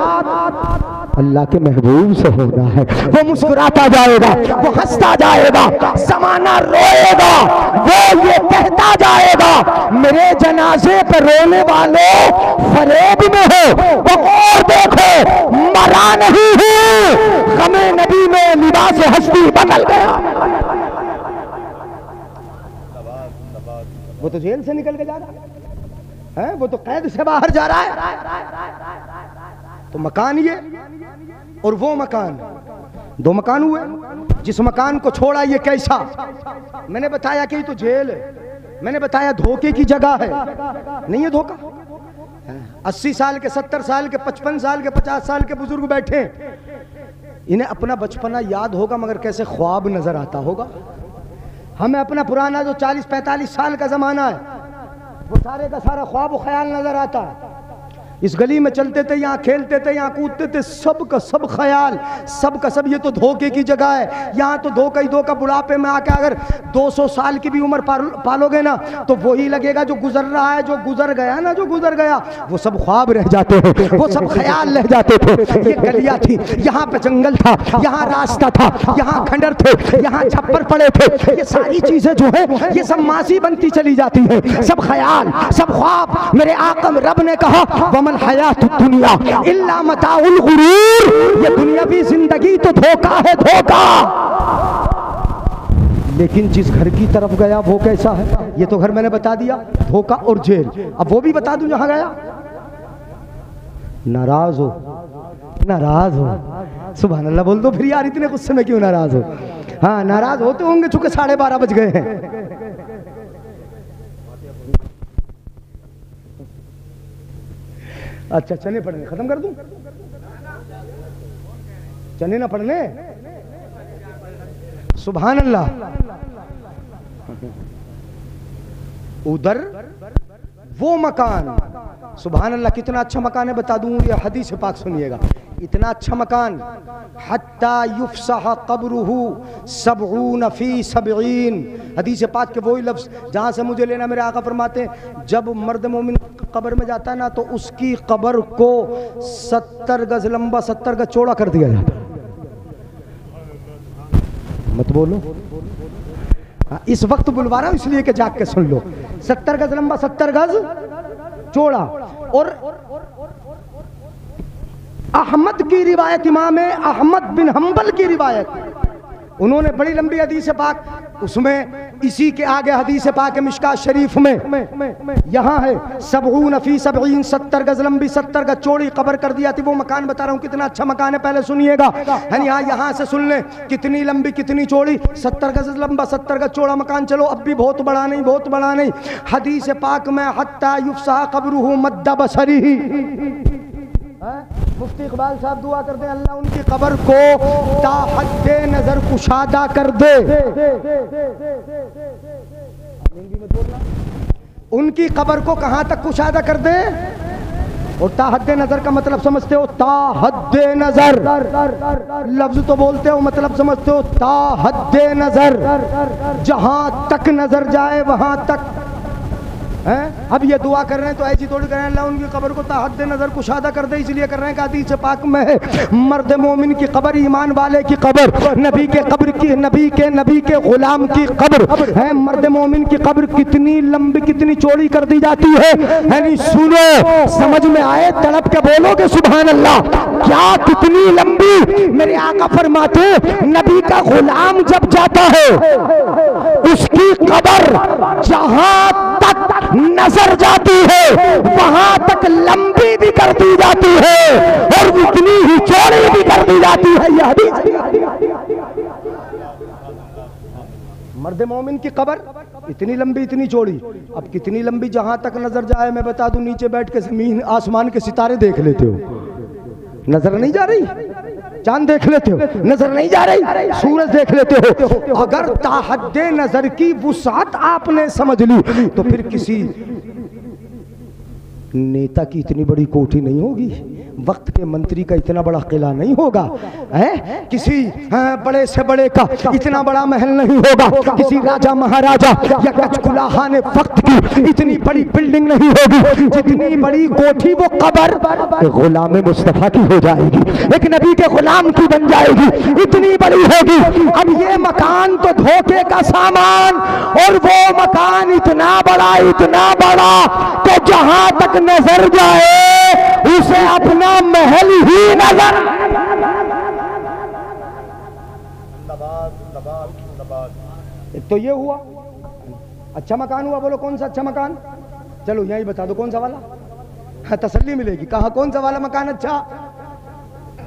अल्लाह के महबूब से होना है। वो मुस्कुराता जाएगा, वो हंसता जाएगा, ज़माना रोएगा, वो ये कहता जाएगा, मेरे जनाजे पर रोने वालों फरेब में हो, वो और देखो मरा नहीं हूँ, गमे नबी में लिबास हस्ती बदल गया। वो तो जेल से निकल के जा रहा है, वो तो कैद से बाहर जा रहा है। तो मकान ये और वो मकान, दो मकान हुए। जिस मकान को छोड़ा ये कैसा? मैंने बताया कि ये तो जेल है, मैंने बताया धोखे की जगह है, नहीं है धोखा। 80 साल के, 70 साल के, 55 साल के, 50 साल के बुजुर्ग बैठे, इन्हें अपना बचपना याद होगा, मगर कैसे ख्वाब नजर आता होगा। हमें अपना पुराना जो 40-45 साल का जमाना है, वो सारे का सारा ख्वाब ख्याल नजर आता है। इस गली में चलते थे, यहाँ खेलते थे, यहाँ कूदते थे, सब का सब ख्याल, सब का सब ये तो धोखे की जगह है। यहाँ तो धोखा ही धोखा। बुढ़ापे में आके अगर 200 साल की भी उम्र पालोगे ना तो वही लगेगा जो गुजर रहा है, जो गुजर गया ना, जो गुजर गया वो सब ख्वाब रह जाते हैं, वो सब ख्याल रह जाते थे। ये गलियाँ थी, यहाँ पे जंगल था, यहाँ रास्ता था, यहाँ खंडर थे, यहाँ छप्पर पड़े थे। ये सारी चीजें जो है ये सब मासी बनती चली जाती है, सब ख्याल, सब ख्वाब। मेरे आका रब ने कहा वमल हयात दुनिया इल्ला मताउल गुरूर, ये दुनियावी जिंदगी तो धोखा है, धोखा। लेकिन जिस घर की तरफ गया वो कैसा है, ये तो घर मैंने बता दिया, धोखा और जेल। अब वो भी बता दूं जहां गया। नाराज हो, नाराज हो, सुभान अल्लाह बोल दो फिर यार, इतने गुस्से में क्यों नाराज हो। हाँ नाराज होते होंगे चूंकि 12:30 बज गए हैं। अच्छा चने पढ़ने खत्म कर दूं, चने ना पढ़ने, सुभान अल्लाह। उधर वो मकान, सुभान अल्लाह कितना अच्छा मकान है, बता दूं ये हदीस पाक सुनिएगा, इतना अच्छा मकान। हत्ता युफसह कब्रुहु सबऊन फी सबईन, हदीस पाक के वही लफ्ज जहां से मुझे लेना। मेरे आका फरमाते हैं जब मर्द मोमिन कब्र में जाता है ना तो उसकी कब्र को 70 गज लंबा 70 गज चौड़ा कर दिया जाता है। मत बोलो, इस वक्त बुलवा रहा हूं इसलिए कि जाग के सुन लो। 70 गज लंबा 70 गज चौड़ा। और अहमद की रिवायत, इमाम अहमद बिन हंबल की रिवायत, उन्होंने बड़ी लंबी हदीस पाक, उसमें इसी के आगे हदीस पाक मिशकात शरीफ में यहाँ है सबऊन फी सबईन, 70 गज लंबी 70 गज चौड़ी कब्र कर दिया थी। वो मकान बता रहा हूँ कितना अच्छा मकान है, पहले सुनिएगा। यहाँ से सुन ले कितनी लंबी कितनी चौड़ी, 70 गज लंबा 70 गज चौड़ा मकान। चलो अब भी बहुत बड़ा नहीं, बहुत बड़ा नहीं। हदीस पाक में हत्ता युफसा कब्रुहु मद्दा बसरिही, मुफ्ती इकबाल साहब दुआ कर दे अल्लाह उनकी कब्र को ताहद्दे नजर कुशादा कर दे। उनकी कब्र को कहां तक कुशादा कर दे। और ताहद्दे नजर का मतलब समझते हो, ताहद्दे नजर लफ्ज तो बोलते हो, मतलब समझते हो ताहद्दे नजर, जहां तक नजर जाए वहां तक है। अब ये दुआ कर रहे हैं तो ऐसी थोड़ी कर रहे हैं अल्लाह उनकी कब्र को ताहद्दे नजर कुशादा कर दे, इसलिए कर रहे हैं कि हदीस पाक में है मर्द मोमिन की कब्र, ईमान वाले की कब्र, नबी के कब्र की, नबी के गुलाम की कब्र है। मर्द मोमिन की कब्र कितनी लंबी कितनी चौड़ी कर दी जाती है। यानी सुनो, समझ में आए, तड़प के बोलोगे सुभान अल्लाह, क्या कितनी लंबी। मेरे आका फरमाते नबी का गुलाम जब जाता है उसकी कब्र जहां तक नजर जाती है वहां तक लंबी भी कर दी जाती है और उतनी ही चौड़ी भी कर दी जाती है। यह मर्द मोमिन की कब्र इतनी लंबी इतनी चौड़ी। अब कितनी लंबी, जहां तक नजर जाए। मैं बता दूं नीचे बैठ के जमीन आसमान के सितारे देख लेते हो, नजर नहीं जा रही, चांद देख लेते हो, नजर नहीं जा रही, सूरज देख लेते हो। अगर ताहद्दे नजर की वुसात आपने समझ ली तो फिर किसी नेता की इतनी बड़ी कोठी नहीं होगी, वक्त के मंत्री का इतना बड़ा किला नहीं होगा, है किसी बड़े से बड़े का इतना बड़ा महल नहीं होगा, किसी राजा महाराजा या कचकुलाहा ने वक्त की इतनी बड़ी बिल्डिंग नहीं होगी। जितनी बड़ी कोठी वो कब्र गुलाम मुस्तफा की हो जाएगी, एक नबी के गुलाम की बन जाएगी, इतनी बड़ी होगी। अब ये मकान तो धोखे का सामान, और वो मकान इतना बड़ा कि जहां तक नजर जाए उसे अपना महल ही नजर। तो ये हुआ अच्छा मकान हुआ। बोलो कौन सा अच्छा मकान, चलो यही बता दो कौन सा वाला। हाँ तसल्ली मिलेगी, कहा कौन सा वाला मकान अच्छा।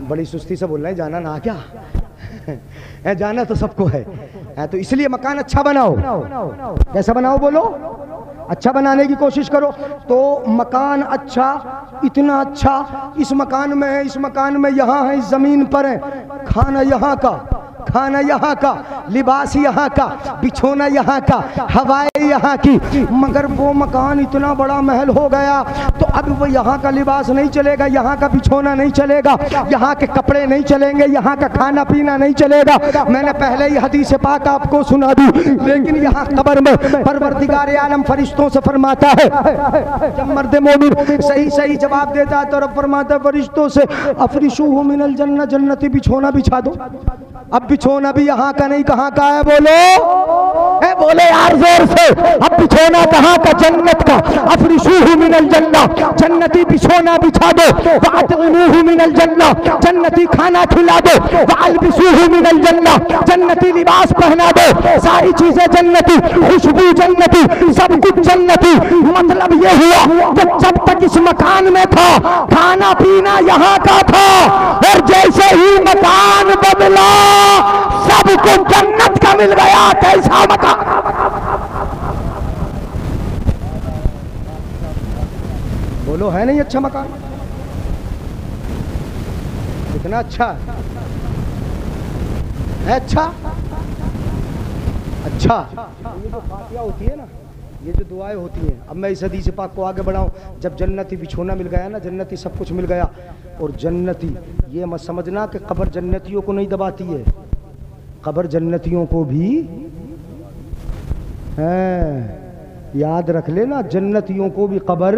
बड़ी सुस्ती से बोल रहे हैं, जाना ना क्या है, जाना तो सबको है, तो इसलिए मकान अच्छा बनाओ। कैसा बनाओ बोलो, अच्छा बनाने की कोशिश करो। तो मकान अच्छा, इतना अच्छा इस मकान में है, इस मकान में यहाँ है, इस जमीन पर है, खाना यहाँ का, खाना यहाँ का, लिबास यहाँ का, बिछोना यहाँ का, हवाएं यहाँ की। मगर वो मकान इतना बड़ा महल हो गया तो अब वो यहाँ का लिबास नहीं चलेगा, यहाँ का बिछोना नहीं चलेगा, यहाँ के कपड़े नहीं चलेंगे, यहाँ का खाना पीना नहीं चलेगा। मैंने पहले ही हदीस पाक आपको सुना दी। लेकिन यहाँ कब्र में परवरदिगार आलम फरिश्तों से फरमाता है, जब मर्द मोमिन सही सही जवाब देता है तो रब फरमाता है फरिश्तों से, अफरिशूहु मिनल जन्नह, जन्नती बिछोना बिछा दो। अब बिछोना भी यहाँ का नहीं, कहाँ का है? बोले यार जोर से, अब बिछोना कहाँ का? जन्नत का। अफरिशूहु मिनल जन्नह, जन्नती बिछोना बिछा दो। वअतइमूहु मिनल जन्नह, जन्नती खाना खिला दो। वअलबिसूहु मिनल जन्नह, जन्नती लिबास पहना दो। सारी चीजें जन्नती, खुशबू जन्नती, सब कुछ जन्नती। मतलब ये हुआ कि जब तक इस मकान में था खाना पीना यहाँ का था, और जैसे ही मकान बदला सब कुछ जन्नत का मिल गया। कैसा मकान! बोलो है नहीं अच्छा मकान? कितना अच्छा है? अच्छा अच्छा। ये जो फातिहा होती है ना, ये जो दुआएं होती हैं, अब मैं इस हदीस पाक को आगे बढ़ाऊं। जब जन्नती बिछोना मिल गया ना, जन्नती सब कुछ मिल गया, और जन्नती ये मत समझना कि कब्र जन्नतियों को नहीं दबाती है, कब्र जन्नतियों को भी है। याद रख लेना, जन्नतियों को भी कब्र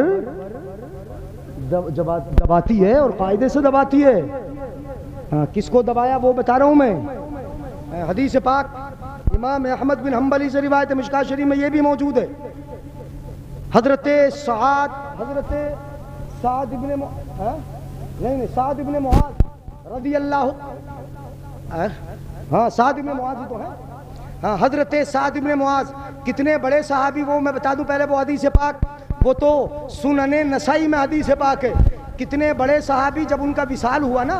दबाती है, और कायदे से दबाती है। हाँ, किसको दबाया वो बता रहा हूं मैं। हदीस पाक इमाम अहमद बिन हम्बली से रिवायत मिशकात शरीफ में ये भी मौजूद है। हजरत साद इब्न मुआज रज़ी अल्लाह, हाँ साद इब्न मुआज ही तो है। हाँ, हजरत साद इब्न मुआज कितने बड़े सहाबी, वो मैं बता दूं पहले, वो हदीस पाक वो तो सुनने नसाई में हदीस पाक है। कितने बड़े सहाबी, जब उनका विसाल हुआ ना,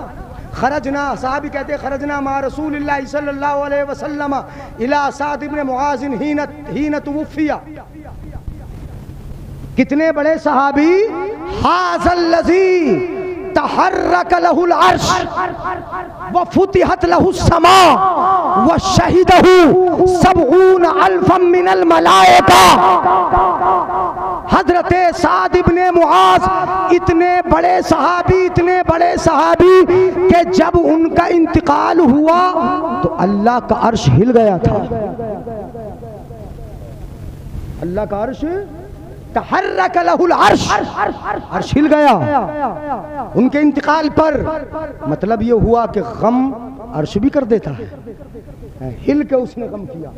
खरजना, साहबी कहते खरजना मा रसूलिल्लाह सल्लल्लाहु अलैहि वसल्लम इला साद इब्न मुआज हीन तुवफ़िया। कितने बड़े सहाबी, हाज़ल्लज़ी तहर्रक लहुल अर्श व फुतिहत लहुस समा व शहिदहु सबऊन अल्फम मिनल मलाइका। हजरत साद इब्ने मुआज इतने बड़े सहाबी कि जब उनका इंतकाल हुआ तो अल्लाह का अर्श हिल गया था। अल्लाह का अर्श तहर्रक लहुल अर्श, अर्श हिल गया उनके इंतकाल पर। मतलब ये हुआ कि गम अर्श भी कर देता है, हिल के उसने गम किया।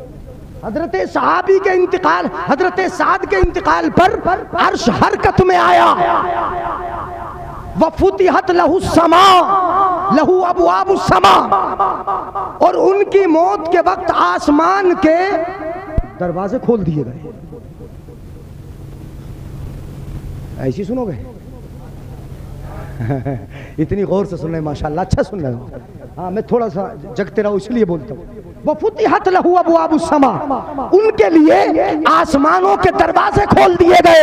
हजरत सहाबी के इंतकाल, हजरत साद के इंतकाल पर अर्श हरकत में आया। वफुतिहत लहु समा, लहु अबवाबु समा, और उनकी मौत के वक्त आसमान के दरवाजे खोल दिए गए। ऐसी सुनोगे? इतनी गौर से सुन रहे, माशाल्लाह, अच्छा सुन रहे हो। हाँ, मैं थोड़ा सा जगते रहा इसलिए बोलता हूँ। वफुतिहत लहु अबवाबु समा, उनके लिए आसमानों के दरवाजे खोल दिए गए।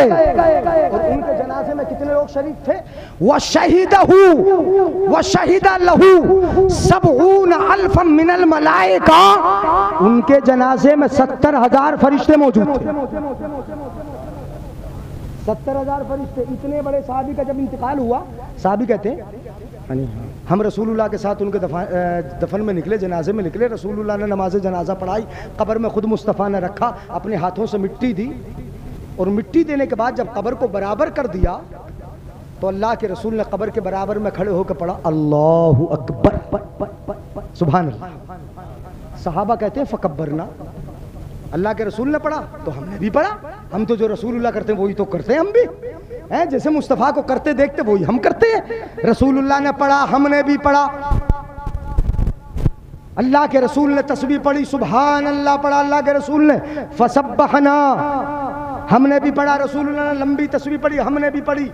और उनके जनाजे में कितने लोग शरीक थे? व शहीदा लहु सबऊन अल्फम मिनल मलाइका। उनके जनाजे में 70,000 फरिश्ते मौजूद थे। 70,000 फरिश्ते। इतने बड़े साहबी का जब इंतकाल हुआ, साहबी कहते हैं हम रसूलुल्लाह के साथ उनके दफन में निकले, जनाजे में निकले। रसूलुल्लाह ने नमाज जनाजा पढ़ाई, कब्र में खुद मुस्तफ़ा ने रखा, अपने हाथों से मिट्टी दी, और मिट्टी देने के बाद जब कब्र को बराबर कर दिया तो अल्लाह के रसूल ने कब्र के बराबर में खड़े होकर पढ़ा अल्लाहु अकबर, सुभान अल्लाह। सहाबा कहते हैं फकब्बरना, अल्लाह के रसूल ने पढ़ा तो हमने भी पढ़ा। हम तो जो रसूलुल्लाह करते हैं वही तो करते हैं हम भी, हैं? जैसे मुस्तफ़ा को करते देखते वही हम करते हैं। रसूलुल्लाह ने पढ़ा, हमने भी पढ़ा। अल्लाह के रसूल ने तस्बीह पढ़ी, सुभान अल्लाह पढ़ा अल्लाह के रसूल ने। फसब्बहना, हमने भी पढ़ा। रसूलुल्लाह ने लंबी तस्बीह पढ़ी, हमने भी पढ़ी।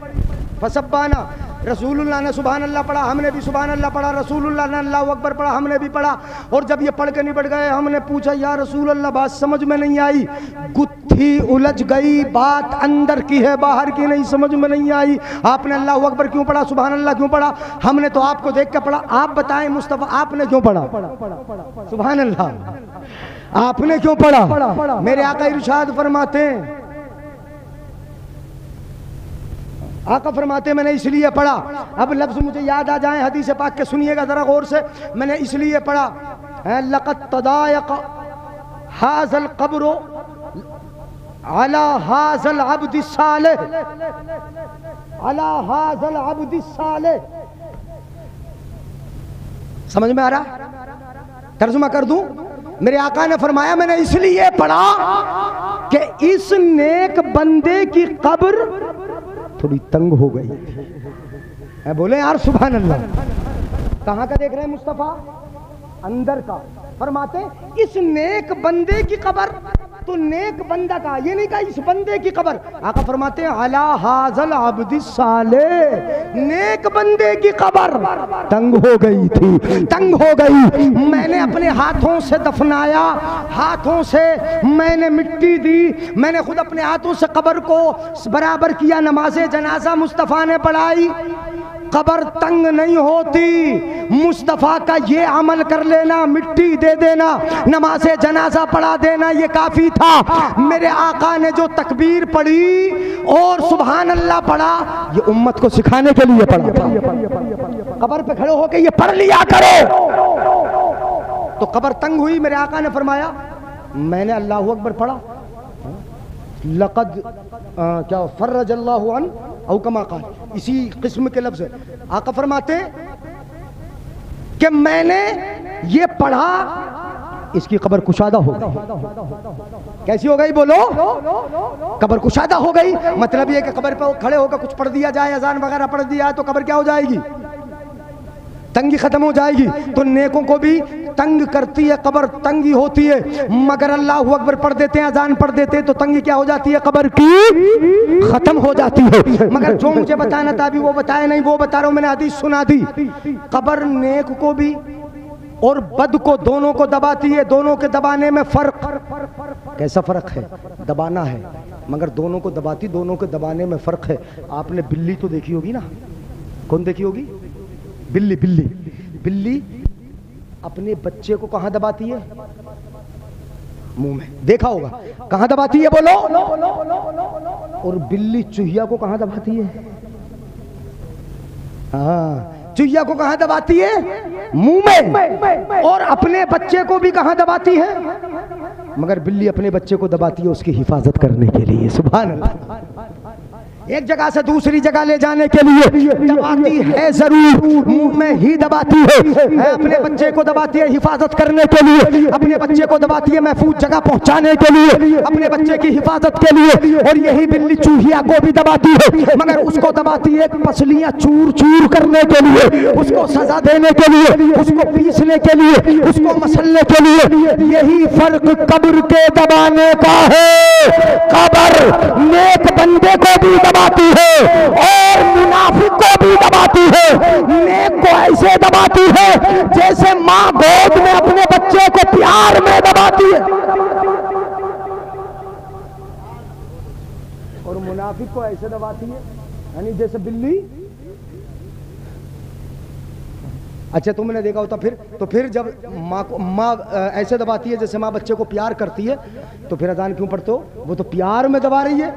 फसब्बाना, रसूलुल्लाह ने सुभान अल्लाह पढ़ा, हमने भी सुभान अल्लाह पढ़ा, रसूलुल्लाह ने अल्लाहु अकबर पढ़ा, हमने भी पढ़ा। और जब ये पढ़ के निपट गए, हमने पूछा या रसूल अल्लाह बात समझ में नहीं आई, गुत्थी उलझ गई, बात अंदर की है बाहर की नहीं, समझ में नहीं आई। आपने अल्लाहु अकबर क्यों पढ़ा, सुभान अल्लाह क्यों पढ़ा? हमने तो आपको देख के पढ़ा, आप बताएं मुस्तफा आपने क्यों पढ़ा सुभान अल्लाह, आपने क्यों पढ़ा? मेरे आका इरशाद फरमाते हैं, आका फरमाते मैंने इसलिए पढ़ा, अब लफ्ज मुझे याद आ जाए हदीस पाक के, सुनिएगा जरा गौर से, मैंने इसलिए पढ़ा, लक़द तदायक़ हाज़ल क़ब्र अला हाज़ल अब्दि सालिह, अला हाज़ल अब्दि सालिह। समझ में आ रहा? तर्जुमा कर दूं? मेरे आका ने फरमाया मैंने इसलिए पढ़ा कि इस नेक बंदे की कब्र थोड़ी तंग हो गई। बोले यार सुभान अल्लाह, कहाँ का देख रहे हैं मुस्तफा? अंदर का। फरमाते इस नेक बंदे की कब्र, तो नेक बंदा का, ये नहीं कहा इस बंदे की कब्र। आका फरमाते हैं अला हाज़ल अब्दि सालिह, नेक बंदे की कब्र तंग हो गई थी, तंग हो गई। मैंने अपने हाथों से दफनाया, हाथों से मैंने मिट्टी दी, मैंने खुद अपने हाथों से कब्र को बराबर किया, नमाज़े जनाजा मुस्तफ़ा ने पढ़ाई, कब्र तंग नहीं होती। मुस्तफ़ा का ये अमल कर लेना, मिट्टी दे देना, नमाज़े जनाजा पढ़ा देना, ये काफ़ी था। मेरे आका ने जो तकबीर पढ़ी और सुभान अल्लाह पढ़ा, ये उम्मत को सिखाने के लिए पढ़ा। कब्र पे खड़े होकर ये पढ़ लिया करो, तो कब्र तंग हुई। मेरे आका ने फरमाया मैंने अल्लाहु अकबर पढ़ा, लक़द क्या फर्रज अल्लाहु अन औ कमा क़ाल, इसी किस्म के लफ्ज़ है। आका फरमाते कि मैंने ये पढ़ा, इसकी कब्र कुशादा हो गई। कैसी हो गई बोलो? कब्र कुशादा हो गई। मतलब ये कि कब्र पे खड़े होकर कुछ पढ़ दिया जाए, अजान वगैरह पढ़ दिया तो कब्र क्या हो जाएगी? तंगी खत्म हो जाएगी। तो नेकों को भी तंग करती है कब्र, तंगी होती है। मगर अल्लाहु अकबर पढ़ देते हैं, अजान पढ़ देते हैं तो तंगी क्या हो जाती है? कब्र की खत्म हो जाती है। मगर जो मुझे बताना था अभी वो बताया नहीं, वो बता रहा हूं, मैंने हदीस सुना दी। कब्र नेक को भी और बद को, दोनों को दबाती है। दोनों के दबाने में फर्क, कैसा फर्क है? दबाना है, मगर दोनों को दबाती, दोनों के दबाने में फर्क है। आपने बिल्ली तो देखी होगी ना? कौन देखी होगी? बिल्ली। बिल्ली बिल्ली अपने बच्चे को कहां दबाती है? मुंह में। देखा होगा। कहां दबाती है बोलो? और बिल्ली चूहिया को कहां दबाती है? हाँ, चूहिया को कहां दबाती है? मुंह में। और अपने बच्चे को भी कहां दबाती है? मगर बिल्ली अपने बच्चे को दबाती है उसकी हिफाजत करने के लिए। सुभान अल्लाह। एक जगह से दूसरी जगह ले जाने के लिए दबाती है जरूर, मुंह में ही दबाती है। अपने बच्चे को दबाती है हिफाजत करने के लिए, अपने बच्चे को दबाती है महफूज जगह पहुंचाने के लिए, अपने बच्चे की हिफाजत के लिए। और यही बिल्ली चूहिया को भी दबाती है, मगर उसको दबाती है पसलियां चूर चूर करने के लिए, उसको सजा देने के लिए, उसको पीसने के लिए, उसको मसलने के लिए। यही फर्क कब्र के दबाने का है। कब्र नेक बंदे को भी दबाती है और मुनाफिक को भी दबाती है। नेक को ऐसे दबाती है जैसे माँ गोद में अपने बच्चे को प्यार में दबाती है, और मुनाफिक को ऐसे दबाती है यानी जैसे बिल्ली। अच्छा तुमने देखा होता तो फिर जब माँ ऐसे दबाती है जैसे माँ बच्चे को प्यार करती है, तो फिर अजान क्यों पढ़ते हो? वो तो प्यार में दबा रही है,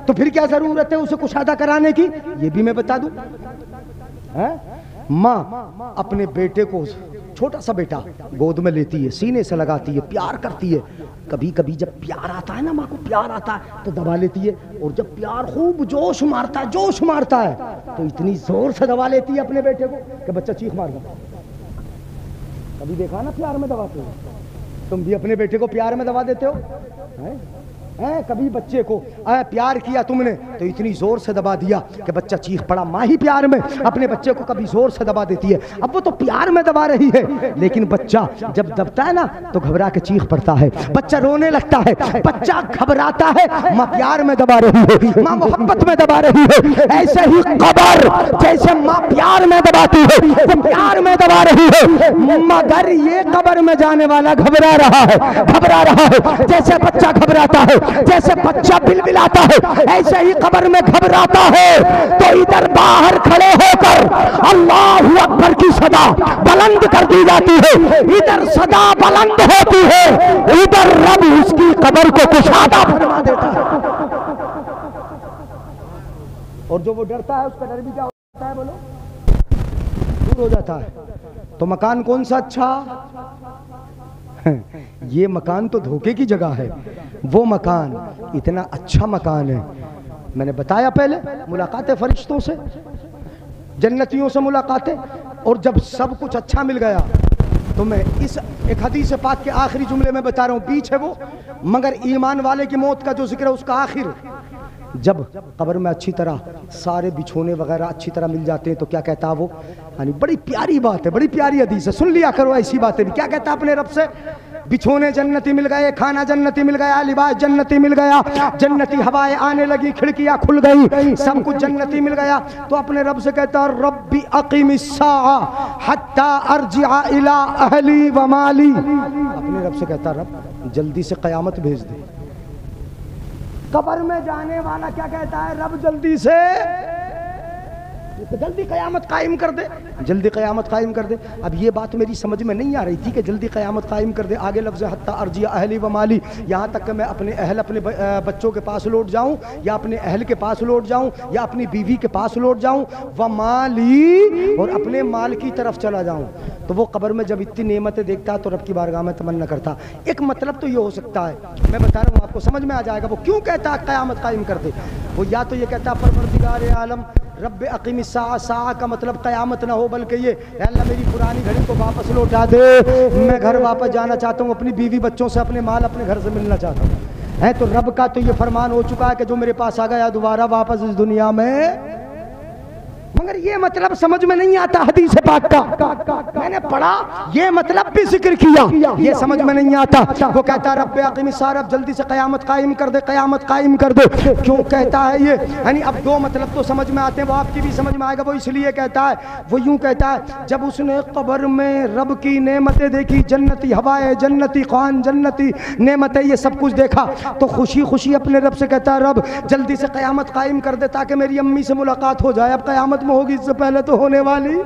तो फिर क्या जरूरत है उसे कुशादा कराने की? ये भी मैं बता दूं। माँ अपने बेटे को, छोटा सा बेटा गोद में लेती है, सीने से लगाती है, प्यार करती है। कभी कभी जब प्यार आता है ना, माँ को प्यार आता है तो दबा लेती है, और जब प्यार खूब जोश मारता है तो इतनी जोर से दबा लेती है अपने बेटे को कि बच्चा चीख मार देता। कभी देखा ना प्यार में दबाते हो? तुम भी अपने बेटे को प्यार में दबा देते हो? कभी बच्चे को प्यार किया तुमने तो इतनी जोर से दबा दिया कि बच्चा चीख पड़ा। माँ ही प्यार में अपने बच्चे को कभी जोर से दबा देती है, अब वो तो प्यार में दबा रही है, लेकिन बच्चा जब दबता है ना तो घबरा के चीख पड़ता है, बच्चा रोने लगता है, बच्चा घबराता है। माँ प्यार में दबा रही है, माँ मोहब्बत में दबा रही है। ऐसे ही कब्र जैसे माँ प्यार में दबाती है वो प्यार में दबा रही है, मगर ये कब्र में जाने वाला घबरा रहा है। जैसे बच्चा घबराता है, जैसे बच्चा बिलबिलाता है, ऐसे ही कब्र में घबराता है। तो इधर बाहर खड़े होकर अल्लाहु अकबर की सदा बुलंद कर दी जाती है, इधर सदा बुलंद होती है, इधर रब उसकी कब्र को कुशादा फरमा देता है। और जो वो डरता है उसका डर भी क्या होता है, बोलो, दूर हो जाता है। तो मकान कौन सा अच्छा? ये मकान तो धोखे की जगह है, वो मकान इतना अच्छा मकान है। मैंने बताया पहले, मुलाकातें फरिश्तों से, जन्नतियों से मुलाकातें। और जब सब कुछ अच्छा मिल गया तो मैं इस एक हदीस पाक के आखिरी जुमले में बता रहा हूँ, बीच है वो, मगर ईमान वाले की मौत का जो जिक्र है उसका आखिर, जब कब्र में अच्छी तरह सारे बिछोने वगैरह अच्छी तरह मिल जाते हैं तो क्या कहता है वो, यानी बड़ी प्यारी बात है, बड़ी प्यारी हदीस है, सुन लिया करो ऐसी बातें भी। क्या कहता है अपने रब से? बिछोने जन्नती मिल गए, खाना जन्नती मिल गया, लिबास जन्नती मिल गया, जन्नती हवाएं आने लगी, खिड़कियां खुल गई, सब कुछ जन्नती मिल गया। तो अपने रब से कहता है रब्बी अक़िमिस्साअ हत्ता अर्जिअ इला अहली व माली। अपने रब से कहता रब जल्दी से क़यामत भेज दे। कब्र में जाने वाला क्या कहता है? रब जल्दी से जल्दी क़यामत कायम कर दे, जल्दी क़यामत कायम कर दे। अब ये बात मेरी समझ में नहीं आ रही थी कि जल्दी क़यामत कायम कर दे। आगे लफ्ज़ हत्ता अर्जिया अहली व माली, यहाँ तक कि मैं अपने अहल अपने बच्चों के पास लौट जाऊँ, या अपने अहल के पास लौट जाऊँ, या अपनी बीवी के पास लौट जाऊँ, व माली, और अपने माल की तरफ चला जाऊँ। तो वो कब्र में जब इतनी नेमतें देखता है तो रब की बारगाह में तमन्ना करता। एक मतलब तो ये हो सकता है, मैं बता रहा हूँ आपको, समझ में आ जाएगा वो क्यों कहता है क़यामत कायम कर दे। वो या तो ये कहता है परवरदिगार आलम रब अक़िमिस्साअ, सा का मतलब क़यामत ना हो, बल्कि ये अल्लाह मेरी पुरानी घड़ी को वापस लौटा दे, मैं घर वापस जाना चाहता हूँ, अपनी बीवी बच्चों से, अपने माल, अपने घर से मिलना चाहता हूँ। है तो रब का तो ये फरमान हो चुका है कि जो मेरे पास आ गया दोबारा वापस इस दुनिया में, मगर ये मतलब समझ में नहीं आता हदीस पाक का। मैंने पढ़ा, ये मतलब भी जिक्र किया, ये समझ में नहीं आता। वो कहता है रब्बे अक़िमिस्साअ, रब जल्दी से क़यामत कायम कर दे, क़यामत कायम कर दे। क्यों कहता है ये? यानी अब दो मतलब तो समझ में आते हैं, वो आपकी भी समझ में आएगा। वो इसलिए कहता है, वो यूँ कहता है, जब उसने कब्र में रब की नेमतें देखी, जन्नती हवाएं, जन्नती खान, जन्नती नेमतें, ये सब कुछ देखा, तो खुशी खुशी अपने रब से कहता है रब जल्दी से क़यामत कायम कर दे ताकि मेरी अम्मी से मुलाकात हो जाए। अब क़यामत होगी, इससे पहले तो होने वाली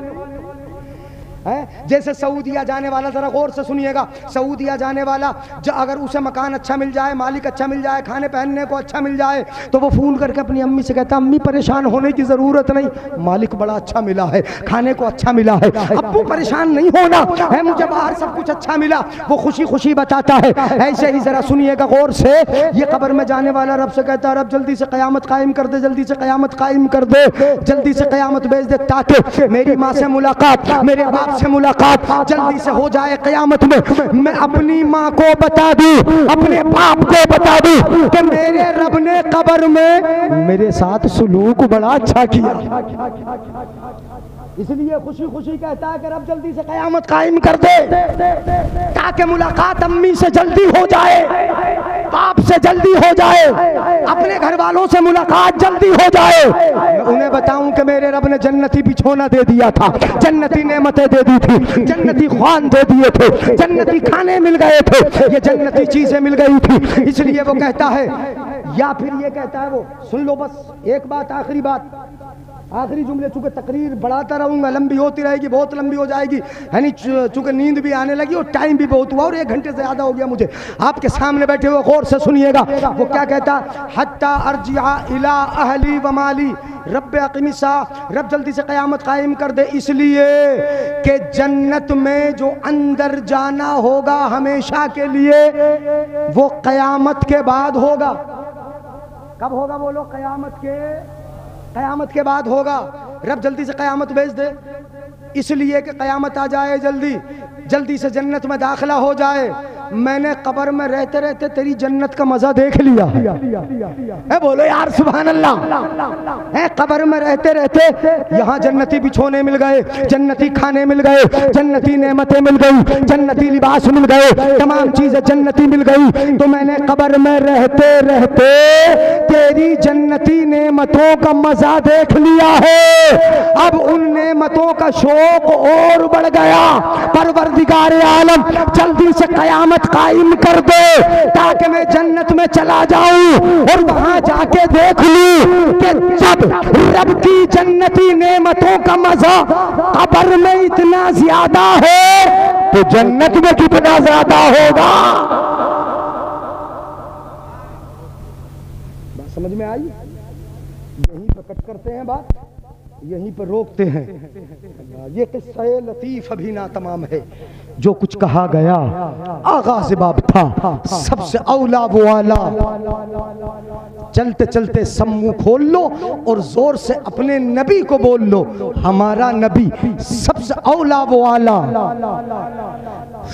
है। जैसे सऊदिया जाने वाला, जरा गौर से सुनिएगा, सऊदिया जाने वाला जो अगर उसे मकान अच्छा मिल जाए, मालिक अच्छा मिल जाए, खाने पहनने को अच्छा मिल जाए, तो वो फोन करके अपनी अम्मी से कहता अम्मी परेशान होने की जरूरत नहीं, मालिक बड़ा अच्छा मिला है, खाने को अच्छा मिला है, अब्बू परेशान नहीं होना है, मुझे बाहर सब कुछ अच्छा मिला। वो खुशी खुशी बताता है। ऐसे ही जरा सुनिएगा गौर से, ये कब्र में जाने वाला रब से कहता है रब जल्दी से क़यामत कायम कर दे, जल्दी से क़यामत कायम कर दे, जल्दी से क़यामत भेज दे ताकि मेरी माँ से मुलाकात, मेरे बाप से मुलाकात जल्दी से हो जाए। क़यामत में मैं अपनी माँ को बता दूं, अपने बाप को बता दूं कि मेरे रब ने कब्र में मेरे साथ सुलूक बड़ा अच्छा किया। इसलिए खुशी खुशी कहता है कि रब जल्दी से क़यामत कायम कर दे ताकि मुलाकात अम्मी से जल्दी हो जाए, बाप से जल्दी हो जाए, अपने घर वालों से मुलाकात जल्दी हो जाए। मैं उन्हें बताऊं कि मेरे रब ने जन्नती बिछोना दे दिया था, जन्नती नेमतें दे दी थी, जन्नती ख्वान दे दिए थे, जन्नती खाने मिल गए थे, ये जन्नती चीजें मिल गई थी। इसलिए वो कहता है, या फिर ये कहता है वो, सुन लो बस एक बात, आखिरी बात, आखिरी जुमले, चूंकि तकरीर बढ़ाता रहूंगा, लंबी होती रहेगी, बहुत लंबी हो जाएगी, यानी चूंकि नींद भी आने लगी और टाइम भी बहुत हुआ और 1 घंटे से ज़्यादा हो गया मुझे। आपके सामने बैठे हुए गौर से सुनिएगा। वो क्या कहता, हत्ता अर्जिआ इला अहली व माली रब्बे अक़िमिस्साअ, रब जल्दी से क़यामत कायम कर दे, इसलिए कि जन्नत में जो अंदर जाना होगा हमेशा के लिए वो क़यामत के बाद होगा। कब होगा बोलो? क़यामत के बाद होगा। रब जल्दी से क़यामत भेज दे इसलिए कि क़यामत आ जाए, जल्दी जल्दी से जन्नत में दाखिला हो जाए मैंने कब्र में रहते रहते तेरी जन्नत का मजा देख लिया है। बोलो यार सुभान अल्लाह। है कब्र में रहते रहते यहाँ जन्नती बिछोने मिल गए, जन्नती खाने मिल गए, जन्नती नेमतें मिल गई, जन्नती लिबास मिल गए, तमाम चीजें जन्नती मिल गई। तो मैंने कब्र में रहते रहते तेरी जन्नती नेमतों का मजा देख लिया है। अब उन नेमतों का शौक और बढ़ गया। परवरदिगार आलम जल्दी से कयामत कायम कर दे ताकि मैं जन्नत में चला जाऊं और वहां जाके देख लूं कि जब रब की जन्नती नेमतों का मजा कब्र में इतना ज्यादा है तो जन्नत में कितना ज्यादा होगा। बात समझ में आई? यहीं पर कट करते हैं बात, यहीं पर रोकते हैं। ये किस्सा लतीफ अभी ना तमाम है। जो कुछ कहा गया आगाज़ बाब था, सबसे औला वो आला। चलते चलते सम्मू खोल लो और जोर से अपने नबी को बोल लो, हमारा नबी सबसे औला वो आला,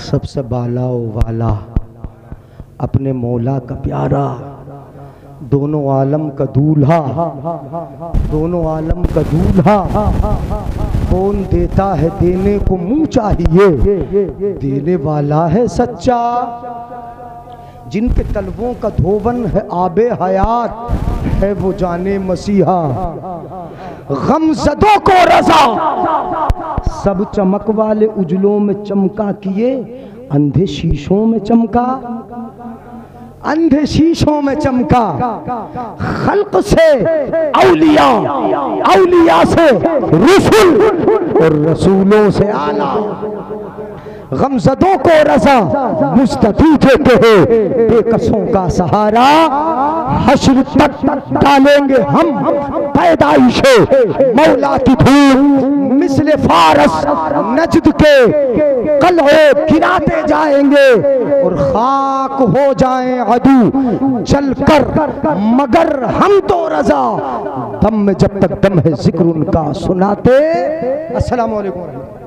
सबसे बाला वाला, अपने मौला का प्यारा, दोनों आलम का दूल्हा, दोनों आलम का दूल्हा। कौन देता है देने को मुंह चाहिए, देने वाला है सच्चा। जिनके तलवों का धोवन है आबे हयात, है वो जाने मसीहा। गमज़दों को रज़ा, सब चमक वाले उजलों में चमका किए, अंधे शीशों में चमका, अंधे शीशों में चमका। खल्क से औलिया, औलिया से रसूल और रसूलों से आला। गमज़दों को रज़ा, मुस्तफ़ी के बेकसों का सहारा। हश्र तक डालेंगे हम पैदाइशे मौला की धूल, मिस्ले फारस नजद के कलहे गिराते जाएंगे और खाक हो जाएं अदू चलकर, मगर हम तो रज़ा दम में जब तक दम है जिक्र उनका सुनाते। अस्सलामु अलैकुम।